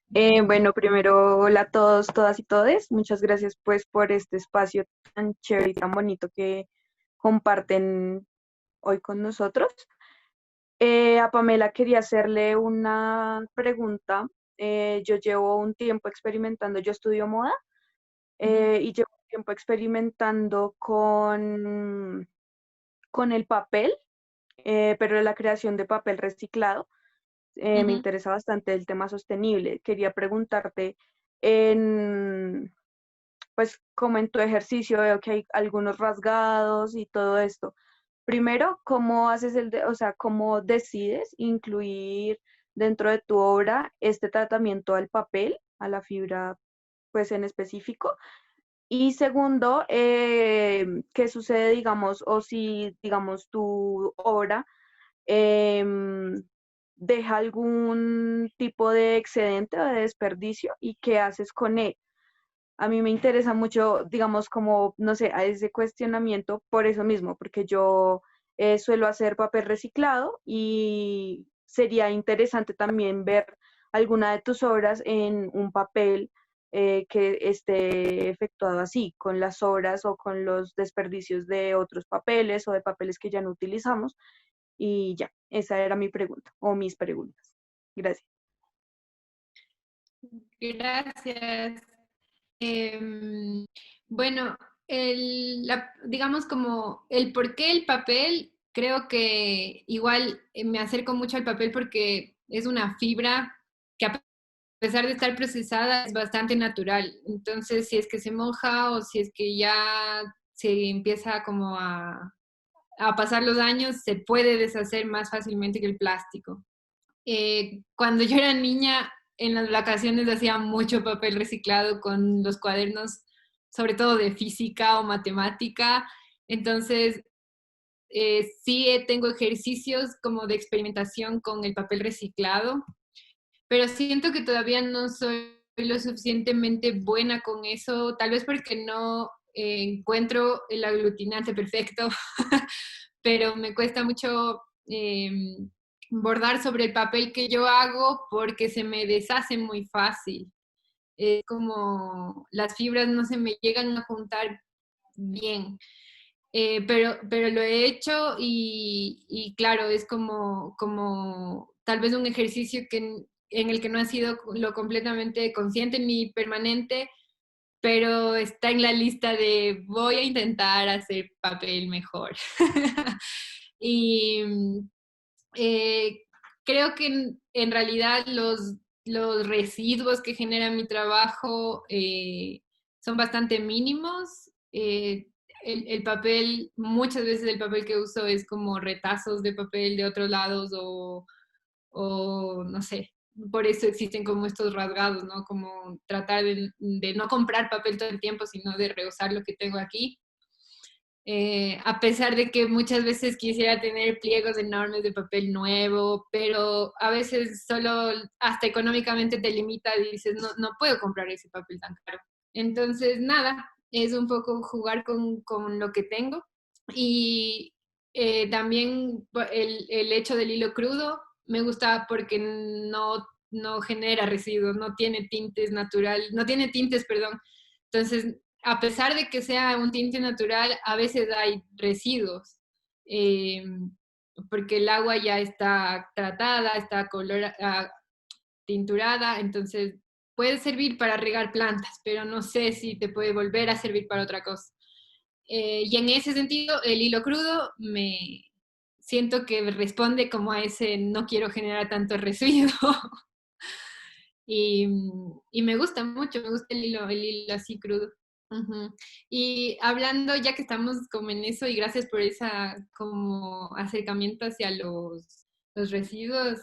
[SPEAKER 5] Bueno, primero, hola a todos, todas y todes. Muchas gracias pues por este espacio tan chévere y tan bonito que comparten hoy con nosotros. A Pamela quería hacerle una pregunta. Yo llevo un tiempo experimentando, yo estudio moda y llevo un tiempo experimentando con el papel, pero la creación de papel reciclado. Me interesa bastante el tema sostenible. Quería preguntarte, pues como en tu ejercicio veo que hay algunos rasgados y todo esto. Primero, ¿cómo haces o sea, cómo decides incluir dentro de tu obra este tratamiento al papel, a la fibra, pues en específico? Y segundo, ¿qué sucede, digamos, o si, digamos, tu obra em, deja algún tipo de excedente o de desperdicio y qué haces con él. A mí me interesa mucho, digamos, como, no sé, a ese cuestionamiento por eso mismo, porque yo suelo hacer papel reciclado y sería interesante también ver alguna de tus obras en un papel que esté efectuado así, con las obras o con los desperdicios de otros papeles o de papeles que ya no utilizamos. Y ya, esa era mi pregunta o mis preguntas. Gracias.
[SPEAKER 2] Gracias. Em, bueno, digamos como el por qué el papel, creo que igual me acerco mucho al papel porque es una fibra que a pesar de estar procesada es bastante natural. Entonces, si es que se moja o si es que ya se empieza como a pasar los años, se puede deshacer más fácilmente que el plástico. Cuando yo era niña, en las vacaciones hacía mucho papel reciclado con los cuadernos, sobre todo de física o matemática. Entonces, sí tengo ejercicios como de experimentación con el papel reciclado, pero siento que todavía no soy lo suficientemente buena con eso, tal vez porque no encuentro el aglutinante perfecto, pero me cuesta mucho bordar sobre el papel que yo hago porque se me deshace muy fácil. Es como las fibras no se me llegan a juntar bien. Pero lo he hecho y claro, es como tal vez un ejercicio en el que no ha sido lo completamente consciente ni permanente, pero está en la lista de voy a intentar hacer papel mejor. Y eh, creo que en realidad los residuos que genera mi trabajo son bastante mínimos. El papel, muchas veces el papel que uso es como retazos de papel de otros lados o no sé, por eso existen como estos rasgados, ¿no? Como tratar de no comprar papel todo el tiempo, sino de reusar lo que tengo aquí. A pesar de que muchas veces quisiera tener pliegos enormes de papel nuevo, pero a veces solo hasta económicamente te limita y dices, no, no puedo comprar ese papel tan caro. Entonces, nada, es un poco jugar con lo que tengo. Y también el hecho del hilo crudo me gusta porque no genera residuos, no tiene tintes natural, no tiene tintes, perdón. Entonces, a pesar de que sea un tinte natural, a veces hay residuos, eh, porque el agua ya está tratada, está tinturada, entonces puede servir para regar plantas, pero no sé si te puede volver a servir para otra cosa. Y en ese sentido, el hilo crudo me siento que responde como a ese no quiero generar tanto residuo. Y, y me gusta mucho, me gusta el hilo así crudo. Ujú. Y hablando, ya que estamos como en eso, y gracias por esa como acercamiento hacia los residuos,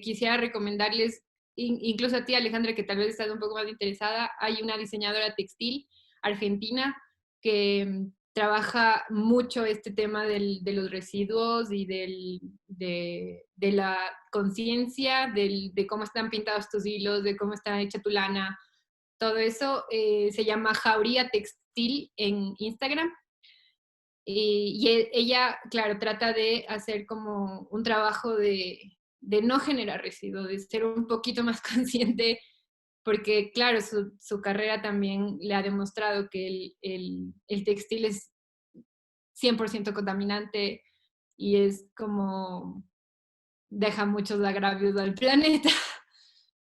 [SPEAKER 2] quisiera recomendarles, incluso a ti Alejandra, que tal vez estás un poco más interesada, hay una diseñadora textil argentina que trabaja mucho este tema de los residuos y de la conciencia, de cómo están pintados tus hilos, de cómo está hecha tu lana, todo eso. Se llama Jauría Textil en Instagram. Ella, claro, trata de hacer como un trabajo de no generar residuos, de ser un poquito más consciente, porque claro, su carrera también le ha demostrado que el textil es 100% contaminante y es como deja muchos agravios al planeta,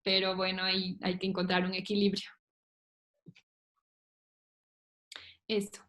[SPEAKER 2] pero bueno, hay que encontrar un equilibrio. Eso.